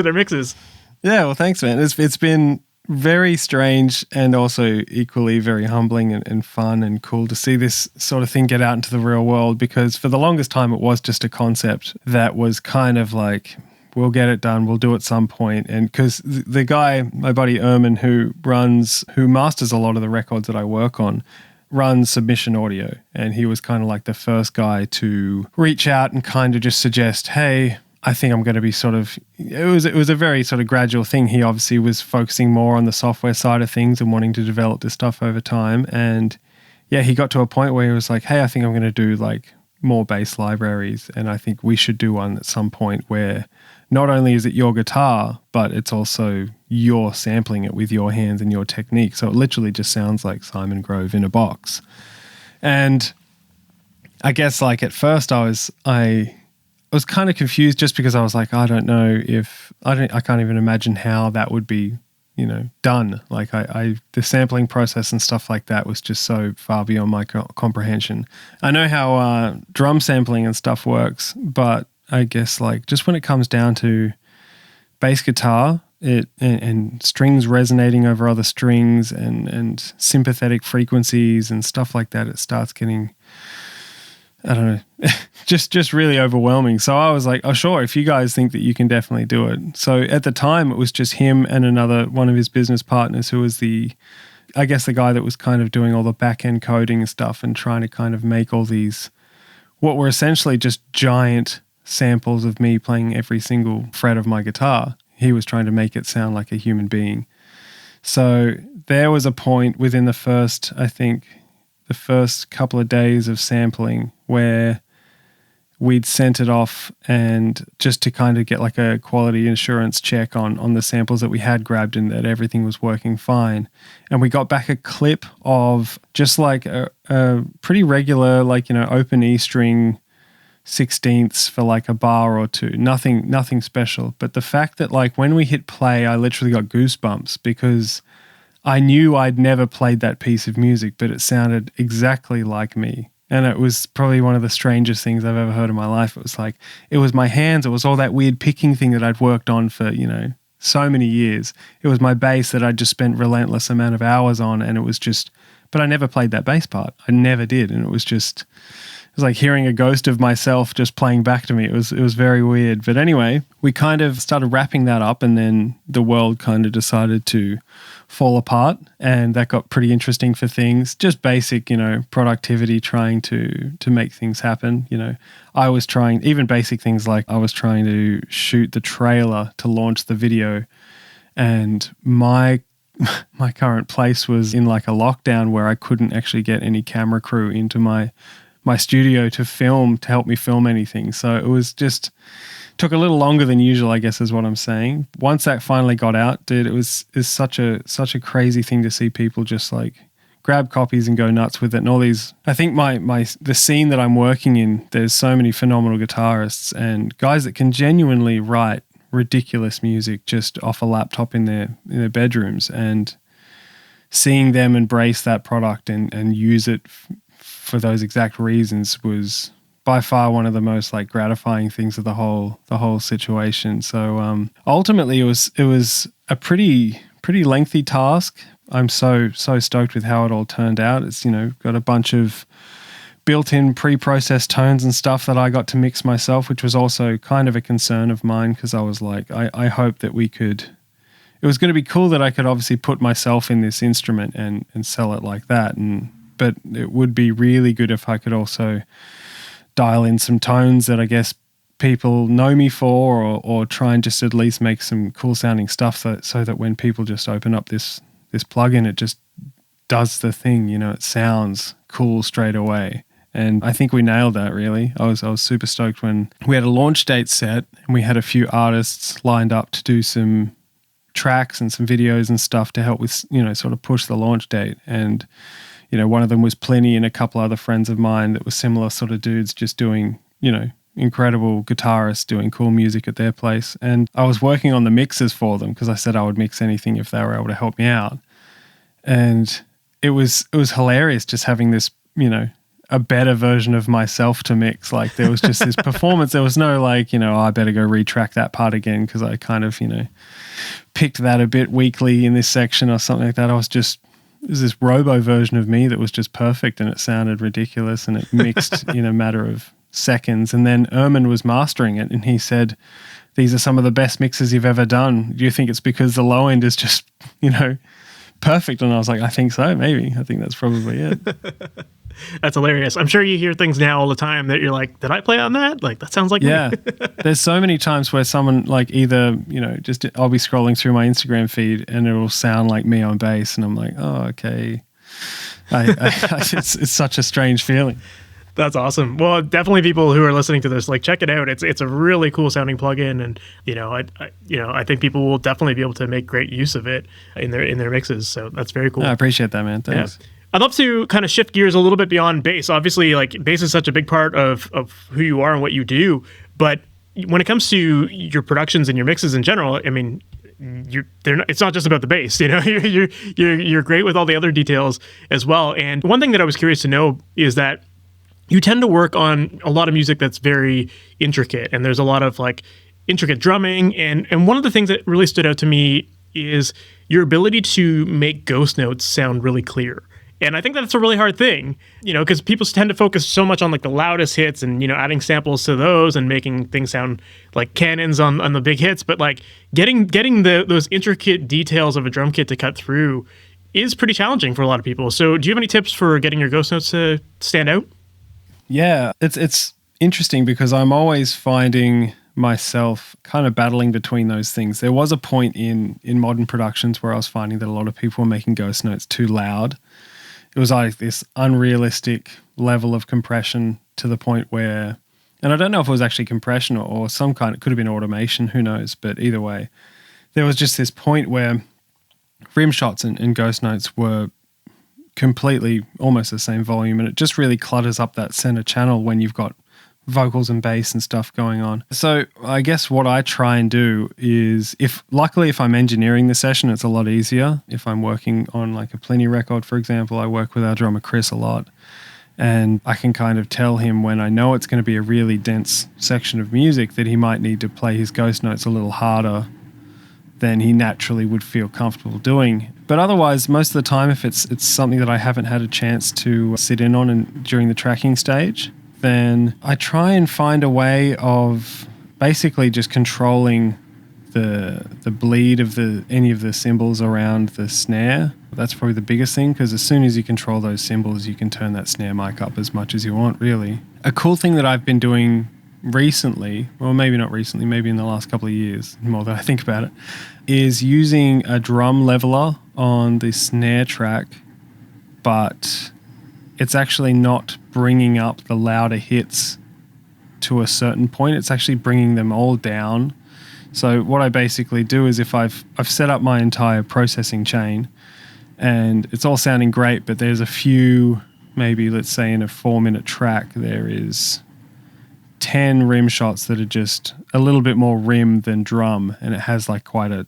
their mixes. Yeah, well, thanks, man. It's been very strange and also equally very humbling and fun and cool to see this sort of thing get out into the real world, because for the longest time it was just a concept that was kind of like, we'll get it done, we'll do it at some point. And because the guy, my buddy Erman, who masters a lot of the records that I work on, runs Submission Audio, and he was kind of like the first guy to reach out and kind of just suggest, hey, I think I'm going to be it was a very sort of gradual thing. He obviously was focusing more on the software side of things and wanting to develop this stuff over time. And yeah, he got to a point where he was like, hey, I think I'm going to do like more bass libraries. And I think we should do one at some point where not only is it your guitar, but it's also you're sampling it with your hands and your technique. So it literally just sounds like Simon Grove in a box. And I guess like at first I was kind of confused, just because I was like, I don't know if I can't even imagine how that would be, done. Like the sampling process and stuff like that was just so far beyond my comprehension. I know how drum sampling and stuff works, but I guess like just when it comes down to bass guitar, and strings resonating over other strings and sympathetic frequencies and stuff like that, it starts getting, I don't know, just really overwhelming. So I was like, oh, sure, if you guys think that you can definitely do it. So at the time, it was just him and another one of his business partners who was the guy that was kind of doing all the back-end coding and stuff and trying to kind of make all these, what were essentially just giant samples of me playing every single fret of my guitar. He was trying to make it sound like a human being. So there was a point within the first couple of days of sampling where we'd sent it off, and just to kind of get like a quality assurance check on the samples that we had grabbed and that everything was working fine. And we got back a clip of just like a pretty regular, like, open E string sixteenths for like a bar or two. Nothing special. But the fact that like when we hit play, I literally got goosebumps because I knew I'd never played that piece of music, but it sounded exactly like me. And it was probably one of the strangest things I've ever heard in my life. It was like, it was my hands. It was all that weird picking thing that I'd worked on for, so many years. It was my bass that I'd just spent relentless amount of hours on. And it was just, but I never played that bass part. I never did. And it was like hearing a ghost of myself just playing back to me. It was very weird. But anyway, we kind of started wrapping that up, and then the world kind of decided to fall apart, and that got pretty interesting for things. Just basic, productivity, trying to make things happen. I was trying, even basic things like I was trying to shoot the trailer to launch the video, and my current place was in like a lockdown where I couldn't actually get any camera crew into my studio to help me film anything. So it was just took a little longer than usual, I guess is what I'm saying. Once that finally got out, dude, it's such a crazy thing to see people just like grab copies and go nuts with it. And all these, I think the scene that I'm working in, there's so many phenomenal guitarists and guys that can genuinely write ridiculous music just off a laptop in their bedrooms, and seeing them embrace that product and use it for those exact reasons was by far one of the most like gratifying things of the whole situation. So ultimately, it was a pretty lengthy task. I'm so stoked with how it all turned out. It's got a bunch of built-in pre-processed tones and stuff that I got to mix myself, which was also kind of a concern of mine because I was like, I hope that we could. It was going to be cool that I could obviously put myself in this instrument and sell it like that, but it would be really good if I could also dial in some tones that I guess people know me for, or try and just at least make some cool sounding stuff so that when people just open up this plugin, it just does the thing, it sounds cool straight away. And I think we nailed that, really. I was super stoked when we had a launch date set and we had a few artists lined up to do some tracks and some videos and stuff to help with, sort of push the launch date. And one of them was Plini and a couple other friends of mine that were similar sort of dudes just doing, incredible guitarists doing cool music at their place. And I was working on the mixes for them because I said I would mix anything if they were able to help me out. And it was hilarious just having this, a better version of myself to mix. Like there was just this performance. There was no like, I better go retrack that part again because I kind of, picked that a bit weakly in this section or something like that. It was this robo version of me that was just perfect, and it sounded ridiculous, and it mixed in a matter of seconds. And then Erman was mastering it, and he said, "These are some of the best mixes you've ever done. Do you think it's because the low end is just, perfect?" And I was like, "I think so, maybe. I think that's probably it." That's hilarious. I'm sure you hear things now all the time that you're like, did I play on that? Like, that sounds like me. There's so many times where someone like either, just I'll be scrolling through my Instagram feed and it'll sound like me on bass. And I'm like, oh, okay. It's such a strange feeling. That's awesome. Well, definitely people who are listening to this, like, check it out. It's a really cool sounding plugin, and I think people will definitely be able to make great use of it in their mixes. So that's very cool. I appreciate that, man. Thanks. Yeah. I'd love to kind of shift gears a little bit beyond bass. Obviously, like, bass is such a big part of who you are and what you do. But when it comes to your productions and your mixes in general, I mean, it's not just about the bass. You're great with all the other details as well. And one thing that I was curious to know is that you tend to work on a lot of music that's very intricate, and there's a lot of like intricate drumming. And one of the things that really stood out to me is your ability to make ghost notes sound really clear. And I think that's a really hard thing, because people tend to focus so much on like the loudest hits and, adding samples to those and making things sound like cannons on the big hits. But like getting those intricate details of a drum kit to cut through is pretty challenging for a lot of people. So do you have any tips for getting your ghost notes to stand out? Yeah, it's interesting because I'm always finding myself kind of battling between those things. There was a point in modern productions where I was finding that a lot of people were making ghost notes too loud. It was like this unrealistic level of compression to the point where, and I don't know if it was actually compression or some kind, it could have been automation, who knows, but either way, there was just this point where rim shots and ghost notes were completely almost the same volume, and it just really clutters up that center channel when you've got vocals and bass and stuff going on. So I guess what I try and do is, luckily if I'm engineering the session, it's a lot easier. If I'm working on like a Plini record, for example, I work with our drummer Chris a lot. And I can kind of tell him when I know it's going to be a really dense section of music that he might need to play his ghost notes a little harder than he naturally would feel comfortable doing. But otherwise, most of the time, if it's something that I haven't had a chance to sit in on during the tracking stage, then I try and find a way of basically just controlling the bleed of any of the cymbals around the snare. That's probably the biggest thing, because as soon as you control those cymbals, you can turn that snare mic up as much as you want, really. A cool thing that I've been doing recently, well, maybe not recently, maybe in the last couple of years, more that I think about it, is using a drum leveler on the snare track, but it's actually not bringing up the louder hits to a certain point. It's actually bringing them all down. So what I basically do is, if I've set up my entire processing chain and it's all sounding great, but there's a few, maybe let's say in a 4-minute track, there is 10 rim shots that are just a little bit more rim than drum, and it has like quite a,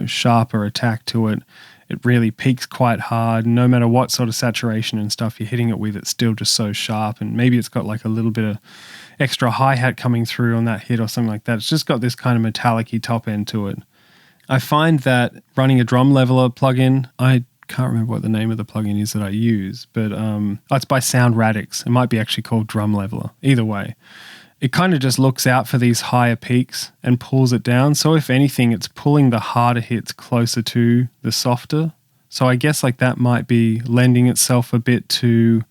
sharper attack to it. It really peaks quite hard. No matter what sort of saturation and stuff you're hitting it with, it's still just so sharp. And maybe it's got like a little bit of extra hi-hat coming through on that hit or something like that. It's just got this kind of metallic-y top end to it. I find that running a drum leveler plugin, I can't remember what the name of the plugin is that I use, but it's by Sound Radix. It might be actually called Drum Leveler. Either way, it kind of just looks out for these higher peaks and pulls it down. So if anything, it's pulling the harder hits closer to the softer. So I guess like that might be lending itself a bit to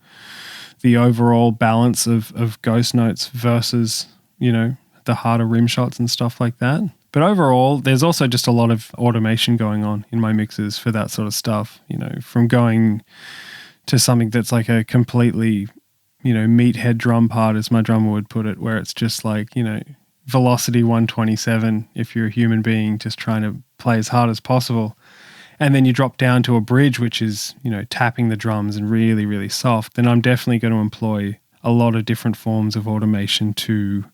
the overall balance of ghost notes versus, the harder rim shots and stuff like that. But overall, there's also just a lot of automation going on in my mixes for that sort of stuff, from going to something that's like a completely meathead drum part, as my drummer would put it, where it's just like, velocity 127 if you're a human being just trying to play as hard as possible. And then you drop down to a bridge, which is, tapping the drums and really, really soft. Then I'm definitely going to employ a lot of different forms of automation to,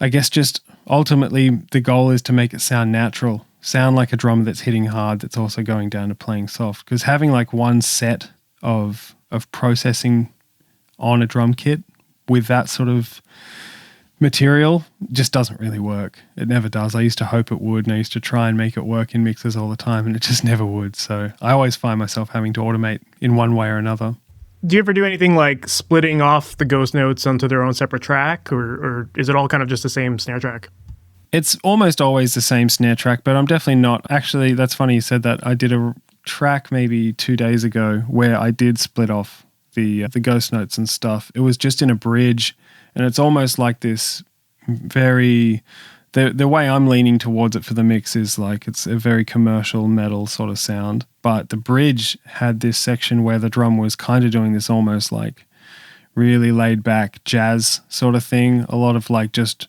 I guess, just ultimately the goal is to make it sound natural, sound like a drum that's hitting hard, that's also going down to playing soft. Because having like one set of processing on a drum kit with that sort of material just doesn't really work. It never does. I used to hope it would, and I used to try and make it work in mixes all the time, and it just never would. So I always find myself having to automate in one way or another. Do you ever do anything like splitting off the ghost notes onto their own separate track, or is it all kind of just the same snare track? It's almost always the same snare track, but I'm definitely not. Actually, that's funny you said that. I did a track maybe 2 days ago where I did split off the ghost notes and stuff. It was just in a bridge, and it's almost like this very... The way I'm leaning towards it for the mix is like it's a very commercial metal sort of sound, but the bridge had this section where the drum was kind of doing this almost like really laid back jazz sort of thing. A lot of like just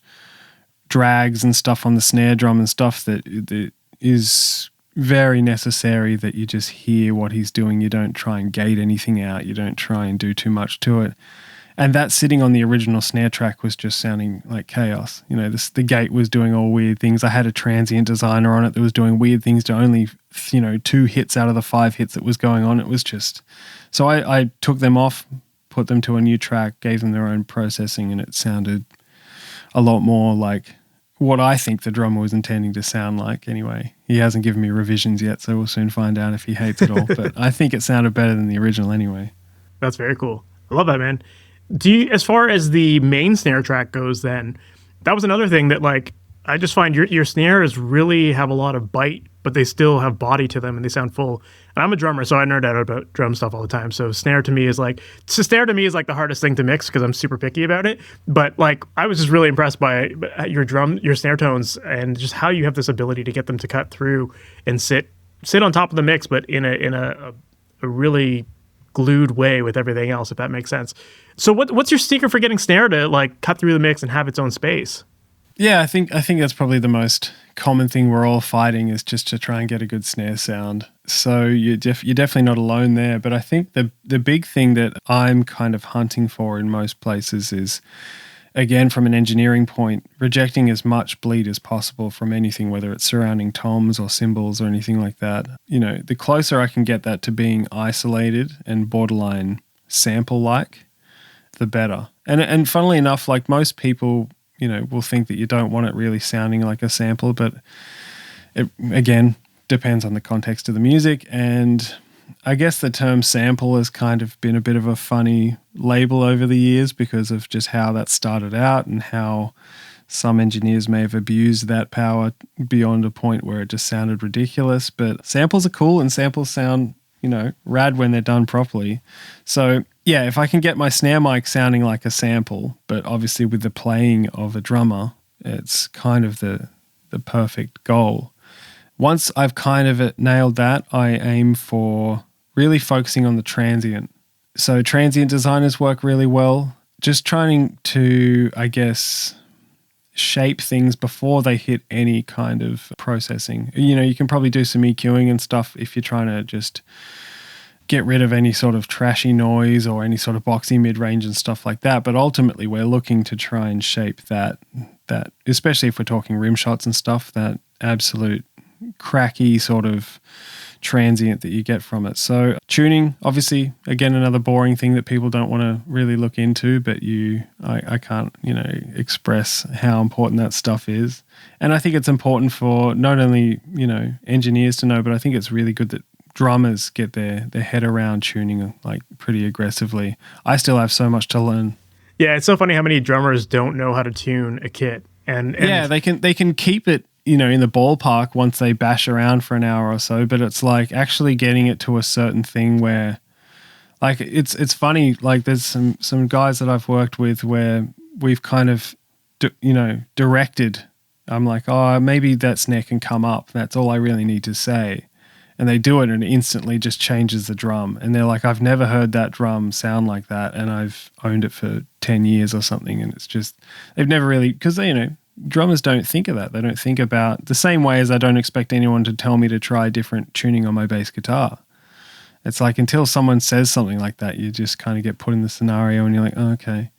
drags and stuff on the snare drum and stuff that is very necessary that you just hear what he's doing. You don't try and gate anything out. You don't try and do too much to it. And that sitting on the original snare track was just sounding like chaos. The gate was doing all weird things. I had a transient designer on it that was doing weird things to only, 2 hits out of the 5 hits that was going on. It was just... So I took them off, put them to a new track, gave them their own processing, and it sounded a lot more like what I think the drummer was intending to sound like anyway. He hasn't given me revisions yet, so we'll soon find out if he hates it all. But I think it sounded better than the original anyway. That's very cool. I love that, man. Do you, as far as the main snare track goes, then that was another thing that like I just find your snares really have a lot of bite, but they still have body to them and they sound full. And I'm a drummer, so I nerd out about drum stuff all the time. So snare to me is like the hardest thing to mix because I'm super picky about it. But like I was just really impressed by your snare tones and just how you have this ability to get them to cut through and sit on top of the mix, but in a really glued way with everything else, if that makes sense. So what's your secret for getting snare to like cut through the mix and have its own space? Yeah, I think that's probably the most common thing we're all fighting is just to try and get a good snare sound. So you're definitely not alone there. But I think the big thing that I'm kind of hunting for in most places is again, from an engineering point, rejecting as much bleed as possible from anything, whether it's surrounding toms or cymbals or anything like that. The closer I can get that to being isolated and borderline sample-like, the better. And funnily enough, like most people, will think that you don't want it really sounding like a sample, but it, again, depends on the context of the music. And I guess the term sample has kind of been a bit of a funny label over the years because of just how that started out and how some engineers may have abused that power beyond a point where it just sounded ridiculous. But samples are cool and samples sound, rad when they're done properly. So yeah, if I can get my snare mic sounding like a sample, but obviously with the playing of a drummer, it's kind of the perfect goal. Once I've kind of nailed that, I aim for really focusing on the transient. So transient designers work really well, just trying to, I guess, shape things before they hit any kind of processing. You can probably do some EQing and stuff if you're trying to just get rid of any sort of trashy noise or any sort of boxy mid-range and stuff like that. But ultimately, we're looking to try and shape that, especially if we're talking rim shots and stuff, that absolute cracky sort of transient that you get from it. So tuning, obviously, again, another boring thing that people don't want to really look into, but I can't, express how important that stuff is. And I think it's important for not only, engineers to know, but I think it's really good that drummers get their head around tuning like pretty aggressively. I still have so much to learn. Yeah, it's so funny how many drummers don't know how to tune a kit. And yeah, they can keep it, in the ballpark once they bash around for an hour or so, but it's like actually getting it to a certain thing where, like, it's funny, like there's some guys that I've worked with where we've kind of, directed. I'm like, oh, maybe that snare can come up. That's all I really need to say. And they do it and it instantly just changes the drum. And they're like, I've never heard that drum sound like that. And I've owned it for 10 years or something. And it's just, they've never really, because they, drummers don't think of that. They don't think about the same way as I don't expect anyone to tell me to try different tuning on my bass guitar. It's like until someone says something like that, you just kind of get put in the scenario and you're like, oh, okay.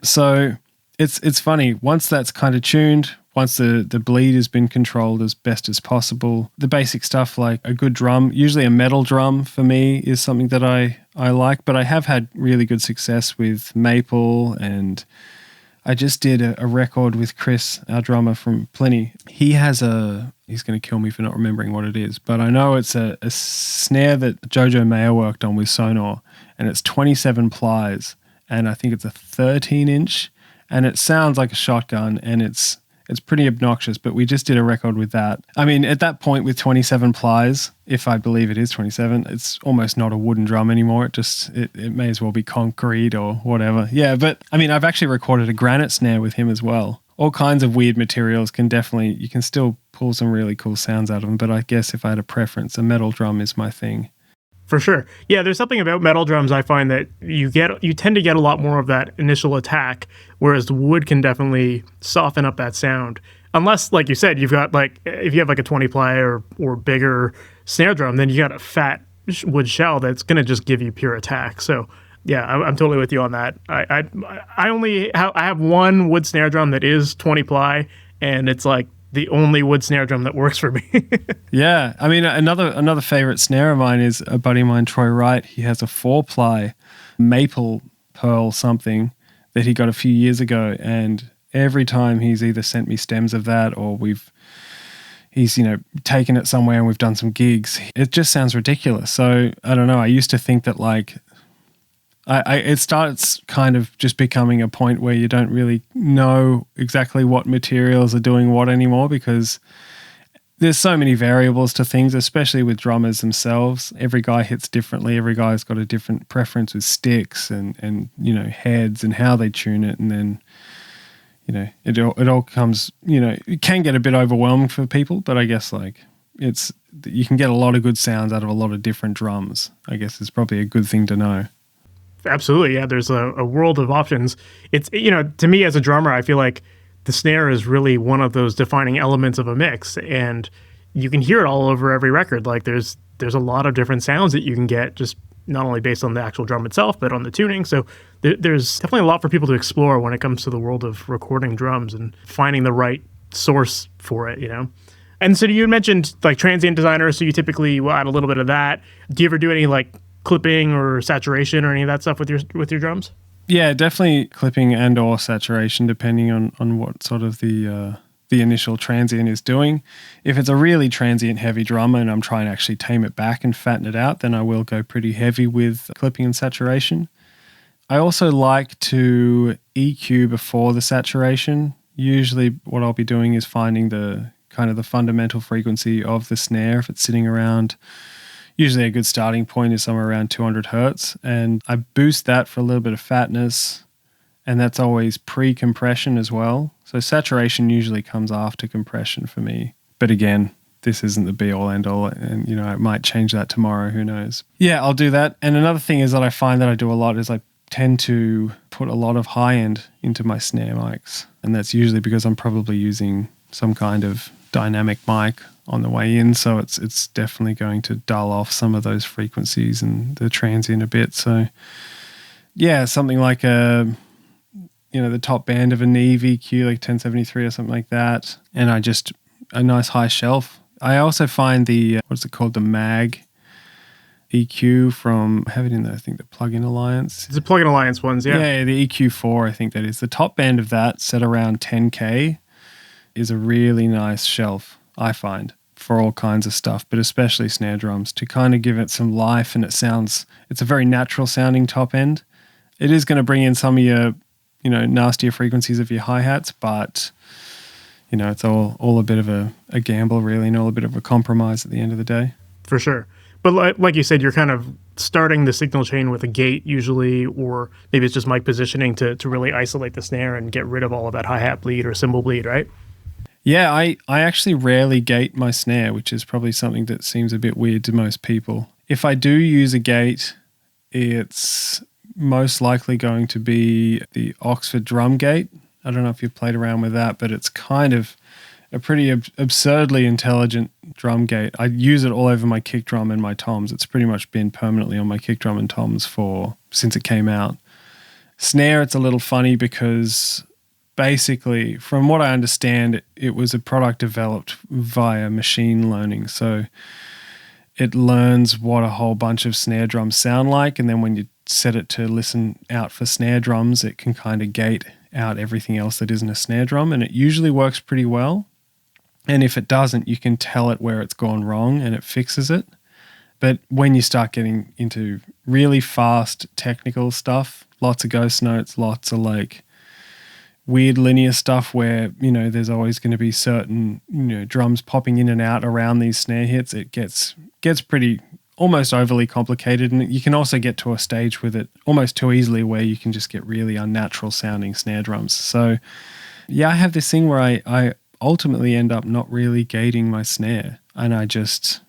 So it's funny. Once that's kind of tuned, once the bleed has been controlled as best as possible, the basic stuff like a good drum, usually a metal drum for me is something that I like, but I have had really good success with maple, and I just did a record with Chris, our drummer from Plini. He's going to kill me for not remembering what it is, but I know it's a snare that Jojo Mayer worked on with Sonor, and it's 27 plies, and I think it's a 13-inch, and it sounds like a shotgun, and it's pretty obnoxious, but we just did a record with that. I mean, at that point with 27 plies, if I believe it is 27, it's almost not a wooden drum anymore. It may as well be concrete or whatever. Yeah, but I mean, I've actually recorded a granite snare with him as well. All kinds of weird materials you can still pull some really cool sounds out of them, but I guess if I had a preference, a metal drum is my thing. For sure. Yeah, there's something about metal drums I find that you tend to get a lot more of that initial attack, whereas the wood can definitely soften up that sound. Unless, like you said, you've got if you have a 20 ply or bigger snare drum, then you got a fat wood shell that's going to just give you pure attack. So yeah, I'm totally with you on that. I have one wood snare drum that is 20 ply, and it's like the only wood snare drum that works for me. Yeah. I mean, another favorite snare of mine is a buddy of mine, Troy Wright. He has a 4-ply maple pearl something that he got a few years ago. And every time he's either sent me stems of that or he's taken it somewhere and we've done some gigs, it just sounds ridiculous. So I don't know. I used to think that it starts kind of just becoming a point where you don't really know exactly what materials are doing what anymore, because there's so many variables to things, especially with drummers themselves. Every guy hits differently. Every guy's got a different preference with sticks and heads and how they tune it. And then, it all comes, it can get a bit overwhelming for people, but I guess you can get a lot of good sounds out of a lot of different drums. I guess it's probably a good thing to know. Absolutely, yeah. There's a world of options. It's to me as a drummer, I feel like the snare is really one of those defining elements of a mix, and you can hear it all over every record. Like there's a lot of different sounds that you can get just not only based on the actual drum itself, but on the tuning. So there's definitely a lot for people to explore when it comes to the world of recording drums and finding the right source for it, you know? And so you mentioned like transient designer, so you typically will add a little bit of that. Do you ever do any like clipping or saturation or any of that stuff with your drums? Yeah, definitely clipping and or saturation, depending on what sort of the initial transient is doing. If it's a really transient heavy drum and I'm trying to actually tame it back and fatten it out, then I will go pretty heavy with clipping and saturation. I also like to EQ before the saturation. Usually what I'll be doing is finding the kind of the fundamental frequency of the snare if it's sitting around. Usually a good starting point is somewhere around 200 hertz, and I boost that for a little bit of fatness, and that's always pre-compression as well. So saturation usually comes after compression for me. But again, this isn't the be-all, end-all, and you know, I might change that tomorrow, who knows. Yeah, I'll do that. And another thing is that I find that I do a lot is I tend to put a lot of high-end into my snare mics, and that's usually because I'm probably using some kind of dynamic mic on the way in, so it's definitely going to dull off some of those frequencies and the transient a bit. So yeah, something like the top band of a Neve EQ, like 1073 or something like that, and a nice high shelf. I also find the what's it called, the Mag EQ from, I have it in the, I think the Plugin Alliance. It's the Plugin Alliance ones, yeah. Yeah, the EQ4, I think that is. The top band of that, set around 10K, is a really nice shelf, I find, for all kinds of stuff, but especially snare drums, to kind of give it some life, and it's a very natural sounding top end. It is going to bring in some of your, nastier frequencies of your hi-hats, but, it's all a bit of a gamble, really, and all a bit of a compromise at the end of the day. For sure. But like you said, you're kind of starting the signal chain with a gate usually, or maybe it's just mic positioning to really isolate the snare and get rid of all of that hi-hat bleed or cymbal bleed, right? Yeah, I actually rarely gate my snare, which is probably something that seems a bit weird to most people. If I do use a gate, it's most likely going to be the Oxford drum gate. I don't know if you've played around with that, but it's kind of a pretty absurdly intelligent drum gate. I use it all over my kick drum and my toms. It's pretty much been permanently on my kick drum and toms since it came out. Snare, it's a little funny because basically, from what I understand, it was a product developed via machine learning. So it learns what a whole bunch of snare drums sound like, and then when you set it to listen out for snare drums, it can kind of gate out everything else that isn't a snare drum, and it usually works pretty well. And if it doesn't, you can tell it where it's gone wrong and it fixes it. But when you start getting into really fast technical stuff, lots of ghost notes, lots of like weird linear stuff where, there's always going to be certain, drums popping in and out around these snare hits, it gets pretty almost overly complicated. And you can also get to a stage with it almost too easily where you can just get really unnatural sounding snare drums. So yeah, I have this thing where I ultimately end up not really gating my snare, and I just,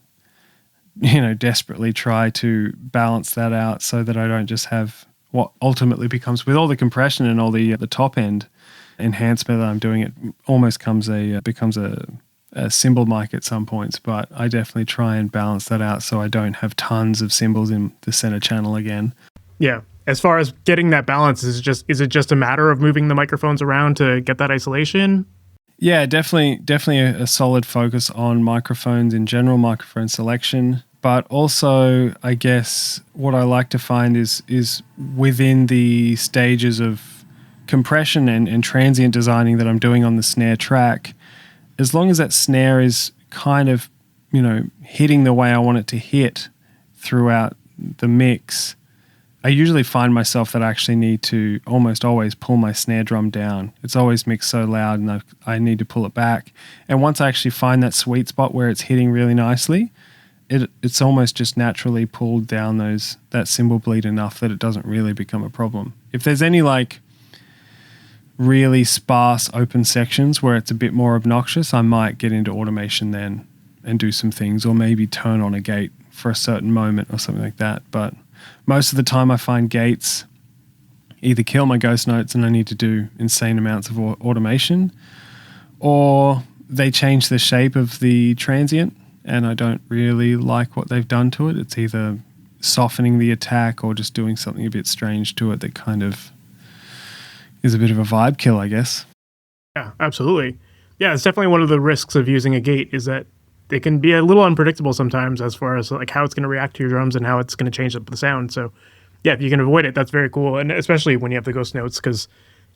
desperately try to balance that out so that I don't just have what ultimately becomes, with all the compression and all the top end enhancement that I'm doing, it almost becomes a cymbal mic at some points. But I definitely try and balance that out so I don't have tons of cymbals in the center channel again. Yeah. As far as getting that balance, is it just a matter of moving the microphones around to get that isolation? Yeah, definitely a solid focus on microphones in general, microphone selection. But also, I guess what I like to find is within the stages of compression and transient designing that I'm doing on the snare track, as long as that snare is kind of, hitting the way I want it to hit throughout the mix, I usually find myself that I actually need to almost always pull my snare drum down. It's always mixed so loud and I need to pull it back. And once I actually find that sweet spot where it's hitting really nicely, it's almost just naturally pulled down that cymbal bleed enough that it doesn't really become a problem. If there's any like really sparse open sections where it's a bit more obnoxious, I might get into automation then and do some things, or maybe turn on a gate for a certain moment or something like that. But most of the time I find gates either kill my ghost notes and I need to do insane amounts of automation, or they change the shape of the transient and I don't really like what they've done to it. It's either softening the attack or just doing something a bit strange to it that kind of is a bit of a vibe kill, I guess. Yeah, absolutely. Yeah, it's definitely one of the risks of using a gate is that it can be a little unpredictable sometimes as far as like how it's going to react to your drums and how it's going to change up the sound. So yeah, if you can avoid it, that's very cool. And especially when you have the ghost notes, because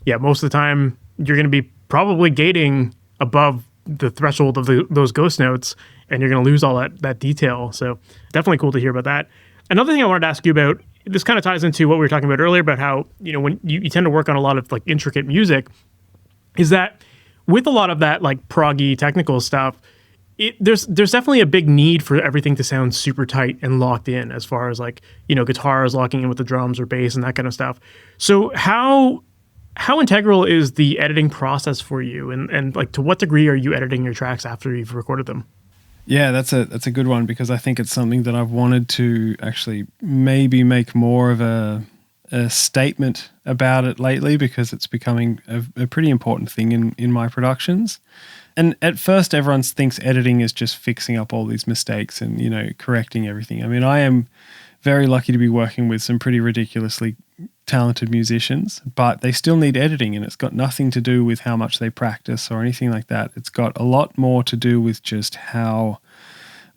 yeah, most of the time you're going to be probably gating above the threshold of those ghost notes, and you're going to lose all that detail. So definitely cool to hear about that. Another thing I wanted to ask you about, this kind of ties into what we were talking about earlier about how, when you tend to work on a lot of like intricate music, is that with a lot of that like proggy technical stuff, there's definitely a big need for everything to sound super tight and locked in as far as like, guitars locking in with the drums or bass and that kind of stuff. So how integral is the editing process for you? And like, to what degree are you editing your tracks after you've recorded them? Yeah, that's a good one, because I think it's something that I've wanted to actually maybe make more of a statement about it lately, because it's becoming a pretty important thing in my productions. And at first, everyone thinks editing is just fixing up all these mistakes and, correcting everything. I mean, I am very lucky to be working with some pretty ridiculously talented musicians, but they still need editing, and it's got nothing to do with how much they practice or anything like that. It's got a lot more to do with just how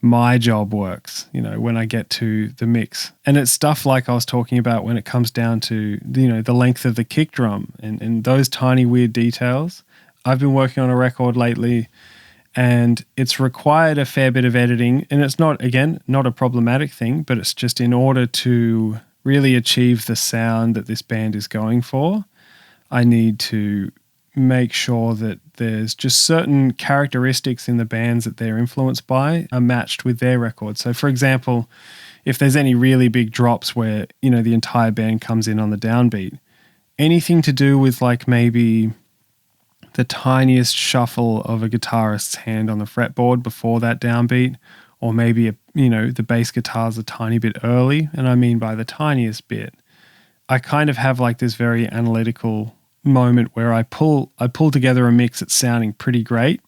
my job works, when I get to the mix. And it's stuff like I was talking about when it comes down to, the length of the kick drum and those tiny weird details. I've been working on a record lately, and it's required a fair bit of editing, and it's not a problematic thing, but it's just in order to really achieve the sound that this band is going for, I need to make sure that there's just certain characteristics in the bands that they're influenced by are matched with their record. So for example, if there's any really big drops where, the entire band comes in on the downbeat, anything to do with like maybe the tiniest shuffle of a guitarist's hand on the fretboard before that downbeat, or maybe the bass guitar's a tiny bit early, and I mean by the tiniest bit, I kind of have like this very analytical moment where I pull together a mix that's sounding pretty great,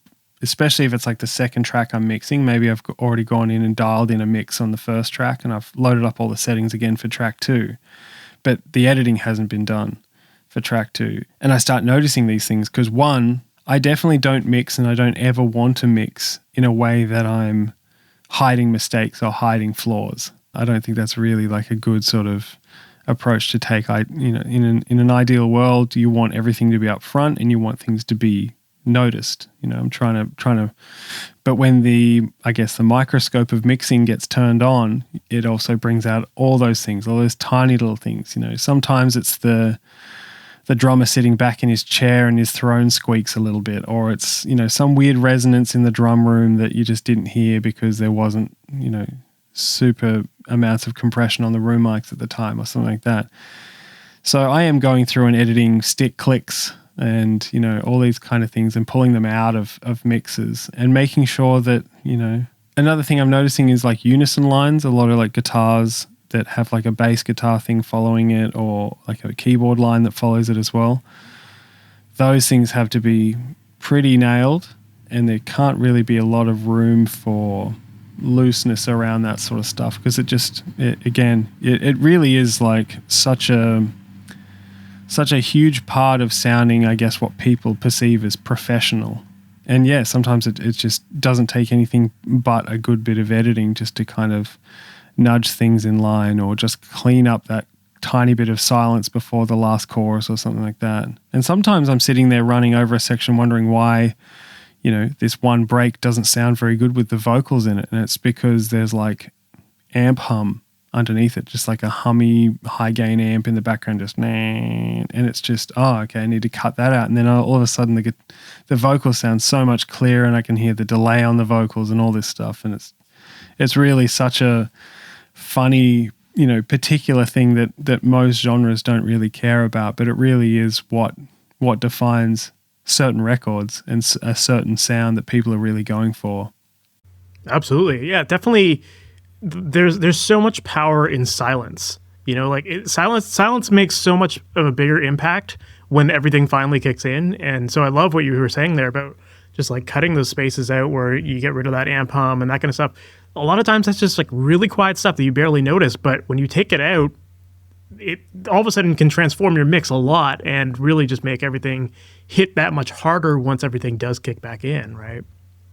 especially if it's like the second track I'm mixing. Maybe I've already gone in and dialed in a mix on the first track, and I've loaded up all the settings again for track 2, but the editing hasn't been done for track 2. And I start noticing these things because, one, I definitely don't mix, and I don't ever want to mix in a way that I'm hiding mistakes or hiding flaws. I don't think that's really like a good sort of approach to take. In an ideal world, you want everything to be up front and you want things to be noticed. I'm trying to, but when the microscope of mixing gets turned on, it also brings out all those things, all those tiny little things. Sometimes it's the drummer sitting back in his chair and his throne squeaks a little bit, or it's, some weird resonance in the drum room that you just didn't hear because there wasn't, super amounts of compression on the room mics at the time or something like that. So I am going through and editing stick clicks and, all these kind of things and pulling them out of mixes and making sure that, another thing I'm noticing is like unison lines, a lot of like guitars that have like a bass guitar thing following it, or like a keyboard line that follows it as well. Those things have to be pretty nailed, and there can't really be a lot of room for looseness around that sort of stuff, because it really is like such a huge part of sounding, I guess, what people perceive as professional. And yeah, sometimes it just doesn't take anything but a good bit of editing just to kind of nudge things in line, or just clean up that tiny bit of silence before the last chorus or something like that. And sometimes I'm sitting there running over a section wondering why, this one break doesn't sound very good with the vocals in it. And it's because there's like amp hum underneath it, just like a hummy high gain amp in the background, just and it's just, okay, I need to cut that out. And then all of a sudden the vocals sound so much clearer, and I can hear the delay on the vocals and all this stuff. And it's really such a funny, particular thing that most genres don't really care about, but it really is what defines certain records and a certain sound that people are really going for. Absolutely. Yeah, definitely. There's so much power in silence. Silence makes so much of a bigger impact when everything finally kicks in. And so I love what you were saying there about just like cutting those spaces out where you get rid of that amp hum and that kind of stuff. a lot of times that's just like really quiet stuff that you barely notice, but when you take it out, it all of a sudden can transform your mix a lot and really just make everything hit that much harder once everything does kick back in, right?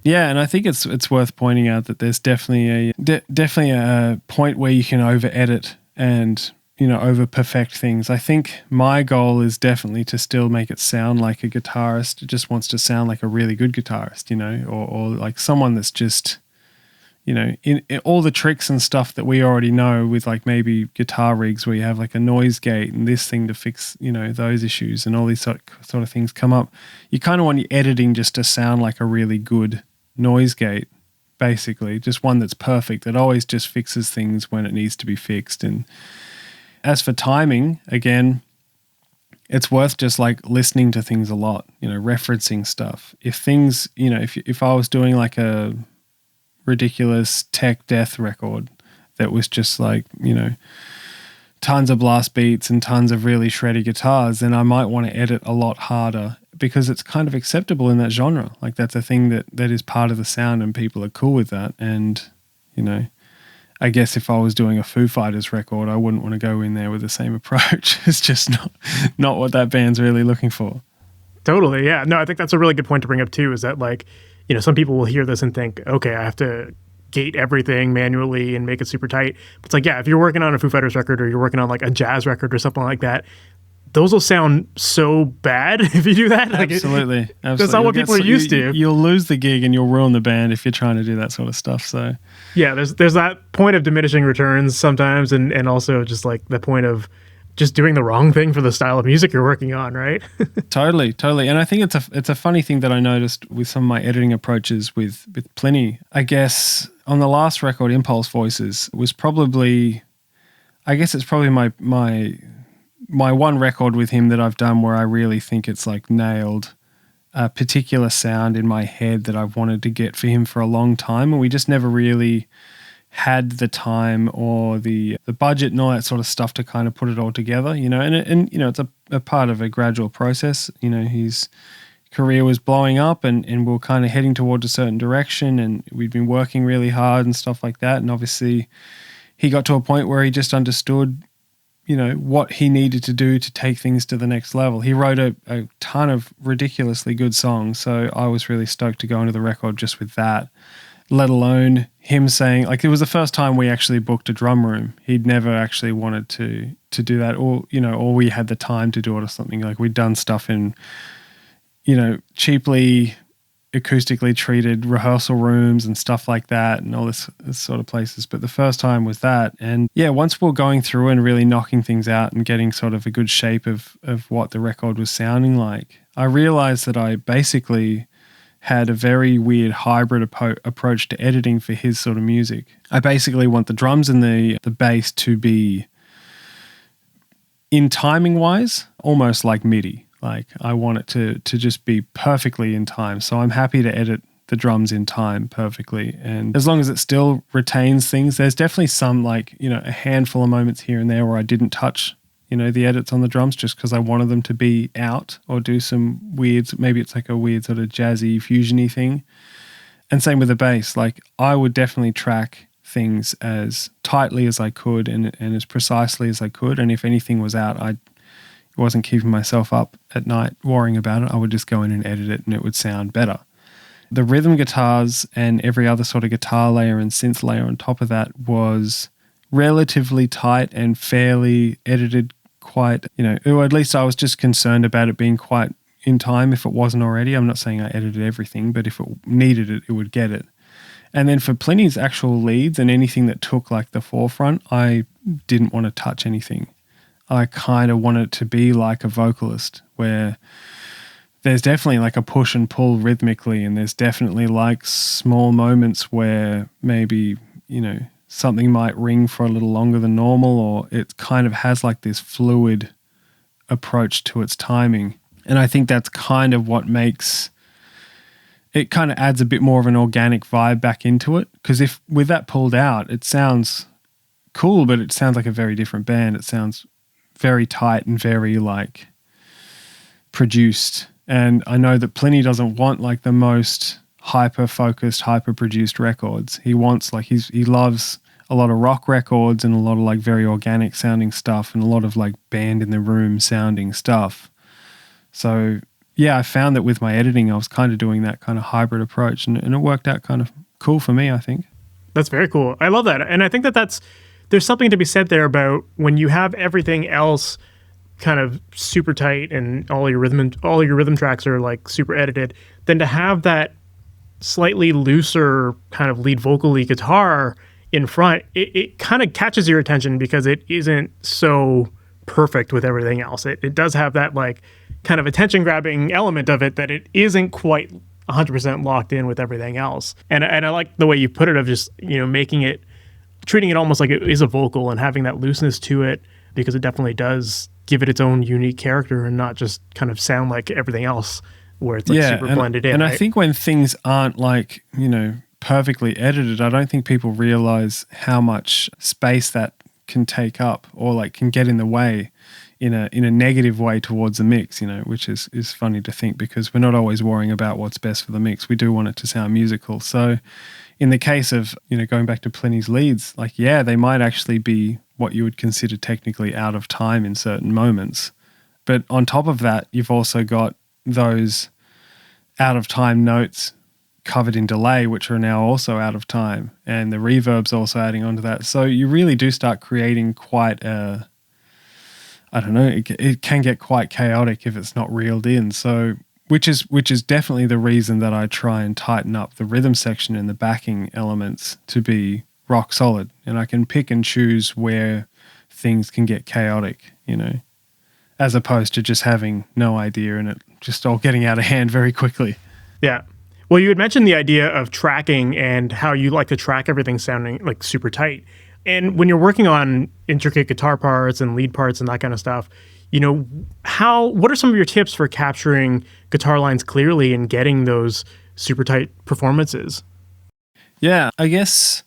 Yeah, and I think it's worth pointing out that there's definitely a point where you can over edit and over perfect things. I think my goal is definitely to still make it sound like a guitarist. It just wants to sound like a really good guitarist, or like someone that's just in all the tricks and stuff that we already know with like maybe guitar rigs where you have like a noise gate and this thing to fix, those issues and all these sort of things come up. You kind of want your editing just to sound like a really good noise gate, basically. Just one that's perfect, that always just fixes things when it needs to be fixed. And as for timing, again, it's worth just like listening to things a lot, referencing stuff. If things, if I was doing like a ridiculous tech death record that was just like, tons of blast beats and tons of really shreddy guitars, then I might want to edit a lot harder because it's kind of acceptable in that genre. Like that's a thing that is part of the sound and people are cool with that. And, I guess if I was doing a Foo Fighters record, I wouldn't want to go in there with the same approach. It's just not what that band's really looking for. Totally, yeah. No, I think that's a really good point to bring up too, is that like, some people will hear this and think, okay, I have to gate everything manually and make it super tight. But it's like, yeah, if you're working on a Foo Fighters record or you're working on like a jazz record or something like that, those will sound so bad if you do that. Like Absolutely. That's not what people are used to. You'll lose the gig and you'll ruin the band if you're trying to do that sort of stuff. So yeah, there's that point of diminishing returns sometimes, and also just like the point of just doing the wrong thing for the style of music you're working on, right? Totally. And I think it's a funny thing that I noticed with some of my editing approaches with Plini. I guess on the last record, Impulse Voices was probably, it's probably my one record with him that I've done where I really think it's like nailed a particular sound in my head that I've wanted to get for him for a long time, and we just never really had the time or the budget and all that sort of stuff to kind of put it all together, and it's a part of a gradual process. His career was blowing up and we were kind of heading towards a certain direction, and we'd been working really hard and stuff like that. And obviously he got to a point where he just understood, what he needed to do to take things to the next level. He wrote a ton of ridiculously good songs, so I was really stoked to go into the record just with that, let alone him saying, like, it was the first time we actually booked a drum room. He'd never actually wanted to do that, or we had the time to do it or something. Like, we'd done stuff in, cheaply acoustically treated rehearsal rooms and stuff like that and all this sort of places. But the first time was that. And yeah, once we're going through and really knocking things out and getting sort of a good shape of what the record was sounding like, I realized that I basically had a very weird hybrid approach to editing for his sort of music. I basically want the drums and the bass to be, in timing wise, almost like MIDI. Like, I want it to just be perfectly in time. So I'm happy to edit the drums in time perfectly. And as long as it still retains things, there's definitely some, like, a handful of moments here and there where I didn't touch, the edits on the drums just because I wanted them to be out or do some weird, maybe it's like a weird sort of jazzy fusion-y thing. And same with the bass. Like, I would definitely track things as tightly as I could and as precisely as I could. And if anything was out, I wasn't keeping myself up at night worrying about it. I would just go in and edit it and it would sound better. The rhythm guitars and every other sort of guitar layer and synth layer on top of that was relatively tight and fairly edited quite, or at least I was just concerned about it being quite in time if it wasn't already. I'm not saying I edited everything, but if it needed it, it would get it. And then for Plini's actual leads and anything that took like the forefront, I didn't want to touch anything. I kind of want it to be like a vocalist where there's definitely like a push and pull rhythmically, and there's definitely like small moments where maybe, something might ring for a little longer than normal, or it kind of has like this fluid approach to its timing. And I think that's kind of what makes it, kind of adds a bit more of an organic vibe back into it. Because if with that pulled out, it sounds cool, but it sounds like a very different band. It sounds very tight and very like produced. And I know that Plini doesn't want like the most hyper-focused, hyper-produced records. He wants, like, he loves a lot of rock records and a lot of, like, very organic sounding stuff and a lot of, like, band in the room sounding stuff. So, yeah, I found that with my editing, I was kind of doing that kind of hybrid approach, and it worked out kind of cool for me, I think. That's very cool. I love that. And I think there's something to be said there about when you have everything else kind of super tight and all your rhythm tracks are like super edited, then to have that slightly looser kind of lead vocally guitar in front, it kind of catches your attention because it isn't so perfect with everything else. It does have that like kind of attention grabbing element of it that it isn't quite 100% locked in with everything else. And I like the way you put it of just, treating it almost like it is a vocal and having that looseness to it, because it definitely does give it its own unique character and not just kind of sound like everything else where it's like super blended in. And right? I think when things aren't like, perfectly edited, I don't think people realize how much space that can take up or like can get in the way in a negative way towards the mix, which is funny to think because we're not always worrying about what's best for the mix. We do want it to sound musical. So in the case of, going back to Plini's leads, like, yeah, they might actually be what you would consider technically out of time in certain moments. But on top of that, you've also got those out of time notes covered in delay, which are now also out of time. And the reverb's also adding on to that. So you really do start creating quite a, I don't know, it can get quite chaotic if it's not reeled in. So, which is definitely the reason that I try and tighten up the rhythm section and the backing elements to be rock solid. And I can pick and choose where things can get chaotic, as opposed to just having no idea and it just all getting out of hand very quickly. Yeah. Well, you had mentioned the idea of tracking and how you like to track everything sounding like super tight. And when you're working on intricate guitar parts and lead parts and that kind of stuff, what are some of your tips for capturing guitar lines clearly and getting those super tight performances? Yeah, I guess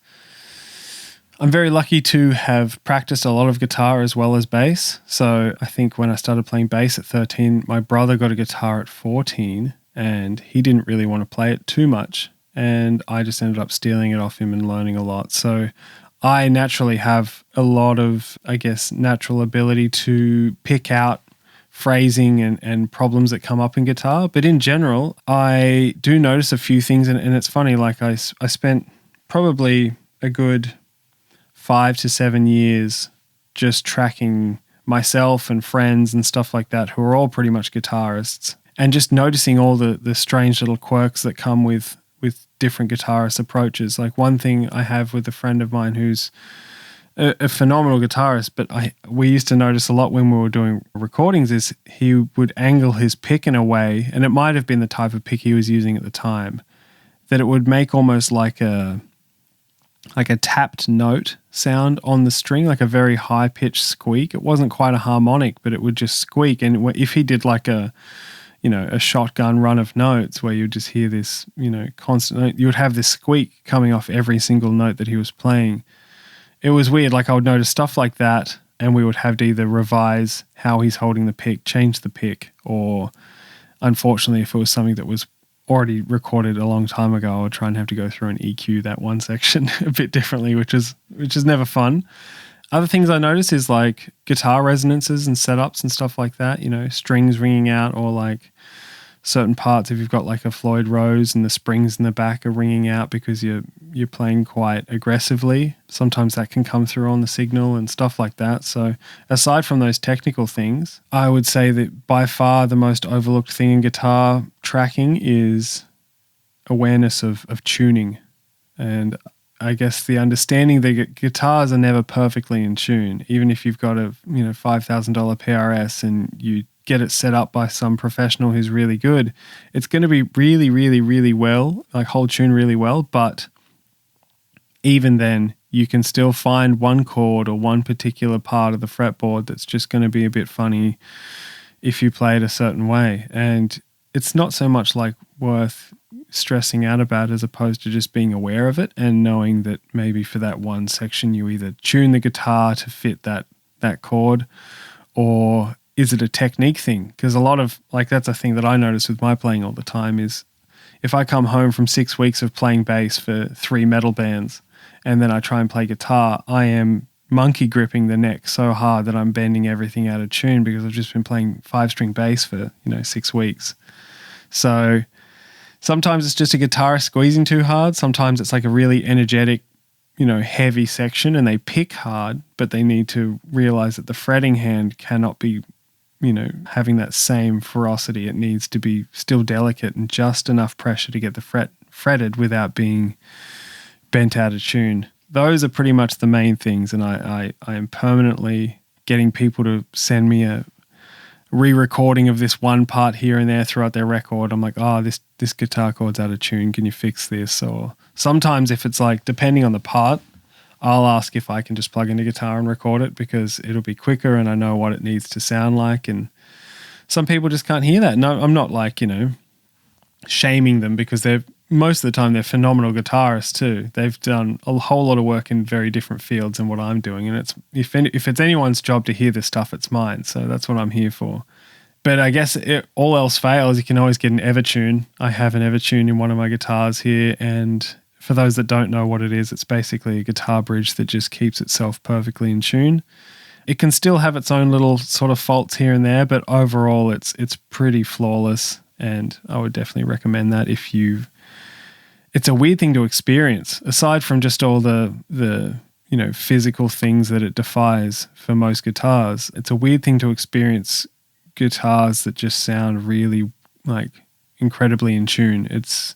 I'm very lucky to have practiced a lot of guitar as well as bass. So I think when I started playing bass at 13, my brother got a guitar at 14 and he didn't really want to play it too much. And I just ended up stealing it off him and learning a lot. So I naturally have a lot of, I guess, natural ability to pick out phrasing and problems that come up in guitar. But in general, I do notice a few things. And it's funny, like I spent probably a good 5 to 7 years just tracking myself and friends and stuff like that who are all pretty much guitarists and just noticing all the strange little quirks that come with different guitarist approaches. Like one thing I have with a friend of mine who's a phenomenal guitarist, but we used to notice a lot when we were doing recordings is he would angle his pick in a way, and it might have been the type of pick he was using at the time, that it would make almost like a tapped note sound on the string, like a very high-pitched squeak. It wasn't quite a harmonic, but it would just squeak. And if he did like a shotgun run of notes where you just hear this, constant note, you would have this squeak coming off every single note that he was playing. It was weird. Like I would notice stuff like that and we would have to either revise how he's holding the pick, change the pick, or unfortunately, if it was something that was already recorded a long time ago, I would try and have to go through and EQ that one section a bit differently, which is never fun. Other things I notice is like guitar resonances and setups and stuff like that, strings ringing out, or like certain parts, if you've got like a Floyd Rose and the springs in the back are ringing out because you're playing quite aggressively. Sometimes that can come through on the signal and stuff like that. So aside from those technical things, I would say that by far the most overlooked thing in guitar tracking is awareness of tuning. And I guess the understanding that guitars are never perfectly in tune. Even if you've got a $5,000 PRS and you get it set up by some professional who's really good, it's going to be really, really, really well, like hold tune really well. But even then, you can still find one chord or one particular part of the fretboard that's just going to be a bit funny if you play it a certain way. And it's not so much like worth stressing out about as opposed to just being aware of it and knowing that maybe for that one section you either tune the guitar to fit that chord, or is it a technique thing? Because a lot of, like, that's a thing that I notice with my playing all the time is if I come home from 6 weeks of playing bass for 3 metal bands and then I try and play guitar, I am monkey gripping the neck so hard that I'm bending everything out of tune because I've just been playing 5-string bass for, 6 weeks. So sometimes it's just a guitarist squeezing too hard. Sometimes it's like a really energetic, heavy section and they pick hard, but they need to realize that the fretting hand cannot be, having that same ferocity. It needs to be still delicate and just enough pressure to get the fret fretted without being bent out of tune. Those are pretty much the main things, and I am permanently getting people to send me a re-recording of this one part here and there throughout their record. I'm like, oh, this guitar chord's out of tune. Can you fix this? Or sometimes if it's like, depending on the part, I'll ask if I can just plug in a guitar and record it because it'll be quicker and I know what it needs to sound like. And some people just can't hear that. No, I'm not like, shaming them because most of the time they're phenomenal guitarists too. They've done a whole lot of work in very different fields than what I'm doing. And it's if it's anyone's job to hear this stuff, it's mine. So that's what I'm here for. But I guess all else fails, you can always get an Evertune. I have an Evertune in one of my guitars here. And for those that don't know what it is, it's basically a guitar bridge that just keeps itself perfectly in tune. It can still have its own little sort of faults here and there, but overall it's pretty flawless. And I would definitely recommend that if it's a weird thing to experience, aside from just all the physical things that it defies for most guitars. It's a weird thing to experience guitars that just sound really like incredibly in tune. It's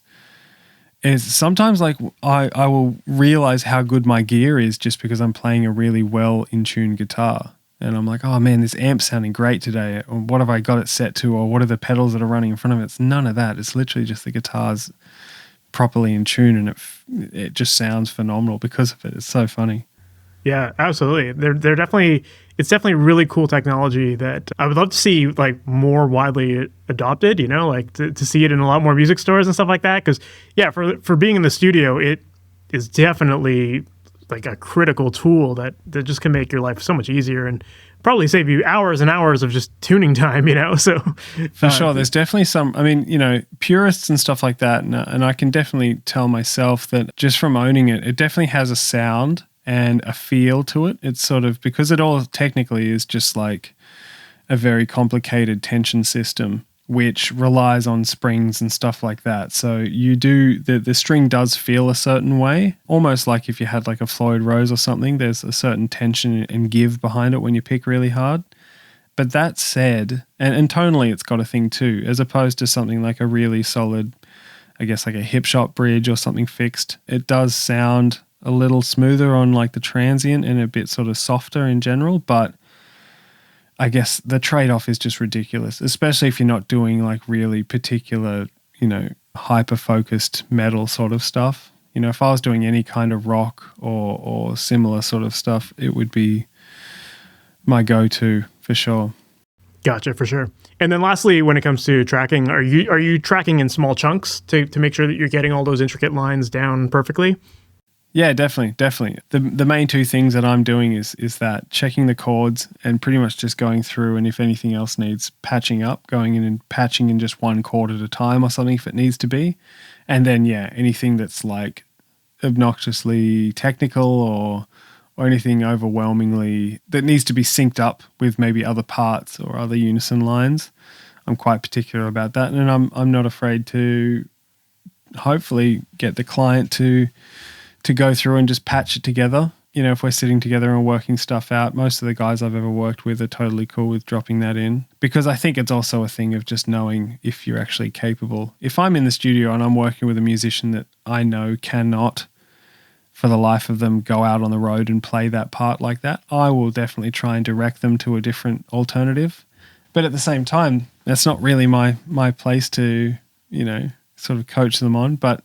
sometimes like I will realize how good my gear is just because I'm playing a really well in tune guitar. And I'm like, oh man, this amp's sounding great today. Or what have I got it set to? Or what are the pedals that are running in front of it? It's none of that. It's literally just the guitar's properly in tune and it just sounds phenomenal because of it. It's so funny. Yeah, absolutely. It's definitely really cool technology that I would love to see like more widely adopted, like to see it in a lot more music stores and stuff like that. Cause yeah, for being in the studio, it is definitely like a critical tool that just can make your life so much easier and probably save you hours and hours of just tuning time, so. For sure. There's definitely some, purists and stuff like that. And I can definitely tell myself that just from owning it, it definitely has a sound and a feel to it. It's sort of, because it all technically is just like a very complicated tension system, which relies on springs and stuff like that. So the string does feel a certain way, almost like if you had like a Floyd Rose or something, there's a certain tension and give behind it when you pick really hard. But that said, and tonally it's got a thing too, as opposed to something like a really solid, I guess like a hip shot bridge or something fixed, it does sound a little smoother on like the transient and a bit sort of softer in general, but I guess the trade-off is just ridiculous, especially if you're not doing like really particular, hyper-focused metal sort of stuff. If I was doing any kind of rock or similar sort of stuff, it would be my go-to for sure. Gotcha, for sure. And then lastly, when it comes to tracking, are you tracking in small chunks to make sure that you're getting all those intricate lines down perfectly? Yeah, definitely. The main two things that I'm doing is that checking the chords and pretty much just going through, and if anything else needs patching up, going in and patching in just one chord at a time or something if it needs to be. And then anything that's like obnoxiously technical or anything overwhelmingly that needs to be synced up with maybe other parts or other unison lines. I'm quite particular about that, and I'm not afraid to hopefully get the client to go through and just patch it together. If we're sitting together and working stuff out, most of the guys I've ever worked with are totally cool with dropping that in, because I think it's also a thing of just knowing if you're actually capable. If I'm in the studio and I'm working with a musician that I know cannot for the life of them go out on the road and play that part like that, I will definitely try and direct them to a different alternative. But at the same time, that's not really my place to, sort of coach them on. But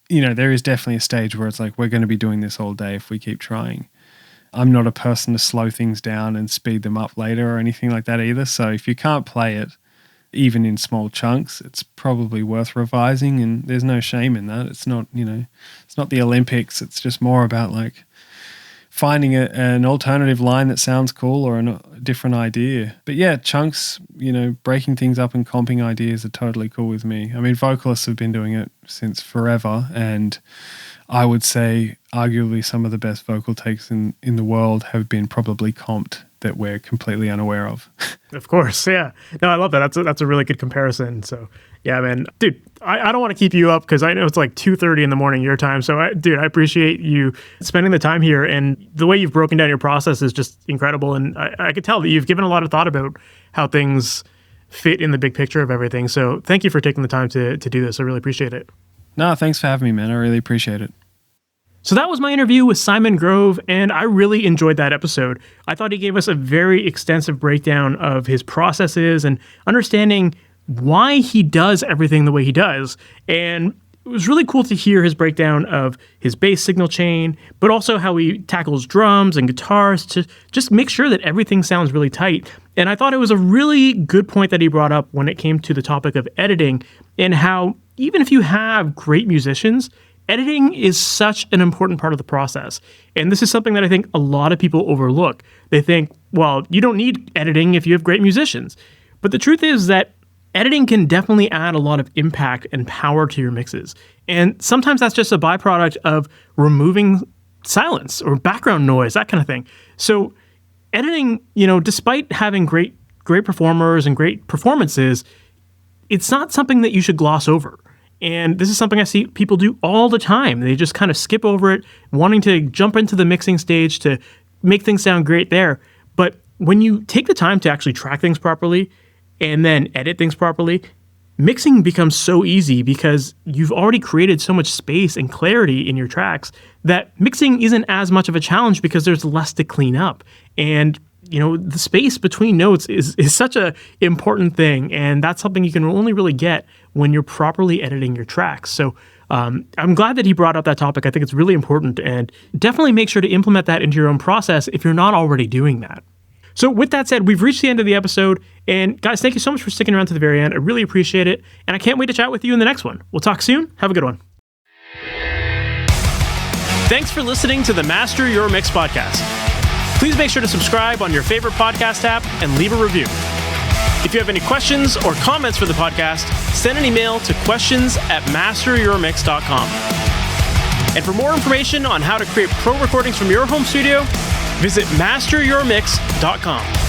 there is definitely a stage where it's like, we're going to be doing this all day if we keep trying. I'm not a person to slow things down and speed them up later or anything like that either. So if you can't play it, even in small chunks, it's probably worth revising, and there's no shame in that. It's not, it's not the Olympics. It's just more about like finding an alternative line that sounds cool or a different idea. But yeah, chunks, breaking things up and comping ideas are totally cool with me. I mean, vocalists have been doing it since forever, and I would say arguably some of the best vocal takes in the world have been probably comped that we're completely unaware of. Of course, yeah. No, I love that. That's a really good comparison. So, yeah, man. Dude, I don't want to keep you up because I know it's like 2:30 in the morning your time. So, I appreciate you spending the time here. And the way you've broken down your process is just incredible. And I could tell that you've given a lot of thought about how things fit in the big picture of everything. So, thank you for taking the time to do this. I really appreciate it. No, thanks for having me, man. I really appreciate it. So that was my interview with Simon Grove, and I really enjoyed that episode. I thought he gave us a very extensive breakdown of his processes and understanding why he does everything the way he does. And it was really cool to hear his breakdown of his bass signal chain, but also how he tackles drums and guitars to just make sure that everything sounds really tight. And I thought it was a really good point that he brought up when it came to the topic of editing and how even if you have great musicians, editing is such an important part of the process. And this is something that I think a lot of people overlook. They think, well, you don't need editing if you have great musicians. But the truth is that editing can definitely add a lot of impact and power to your mixes. And sometimes that's just a byproduct of removing silence or background noise, that kind of thing. So editing, despite having great performers and great performances, it's not something that you should gloss over. And this is something I see people do all the time. They just kind of skip over it, wanting to jump into the mixing stage to make things sound great there. But when you take the time to actually track things properly and then edit things properly, mixing becomes so easy because you've already created so much space and clarity in your tracks that mixing isn't as much of a challenge because there's less to clean up. And the space between notes is such a important thing, and that's something you can only really get when you're properly editing your tracks. So I'm glad that he brought up that topic. I think it's really important, and definitely make sure to implement that into your own process if you're not already doing that. So with that said, we've reached the end of the episode, and guys, thank you so much for sticking around to the very end. I really appreciate it, and I can't wait to chat with you in the next one. We'll talk soon. Have a good one. Thanks for listening to the Master Your Mix podcast. Please make sure to subscribe on your favorite podcast app and leave a review. If you have any questions or comments for the podcast, send an email to questions@masteryourmix.com. And for more information on how to create pro recordings from your home studio, visit MasterYourMix.com.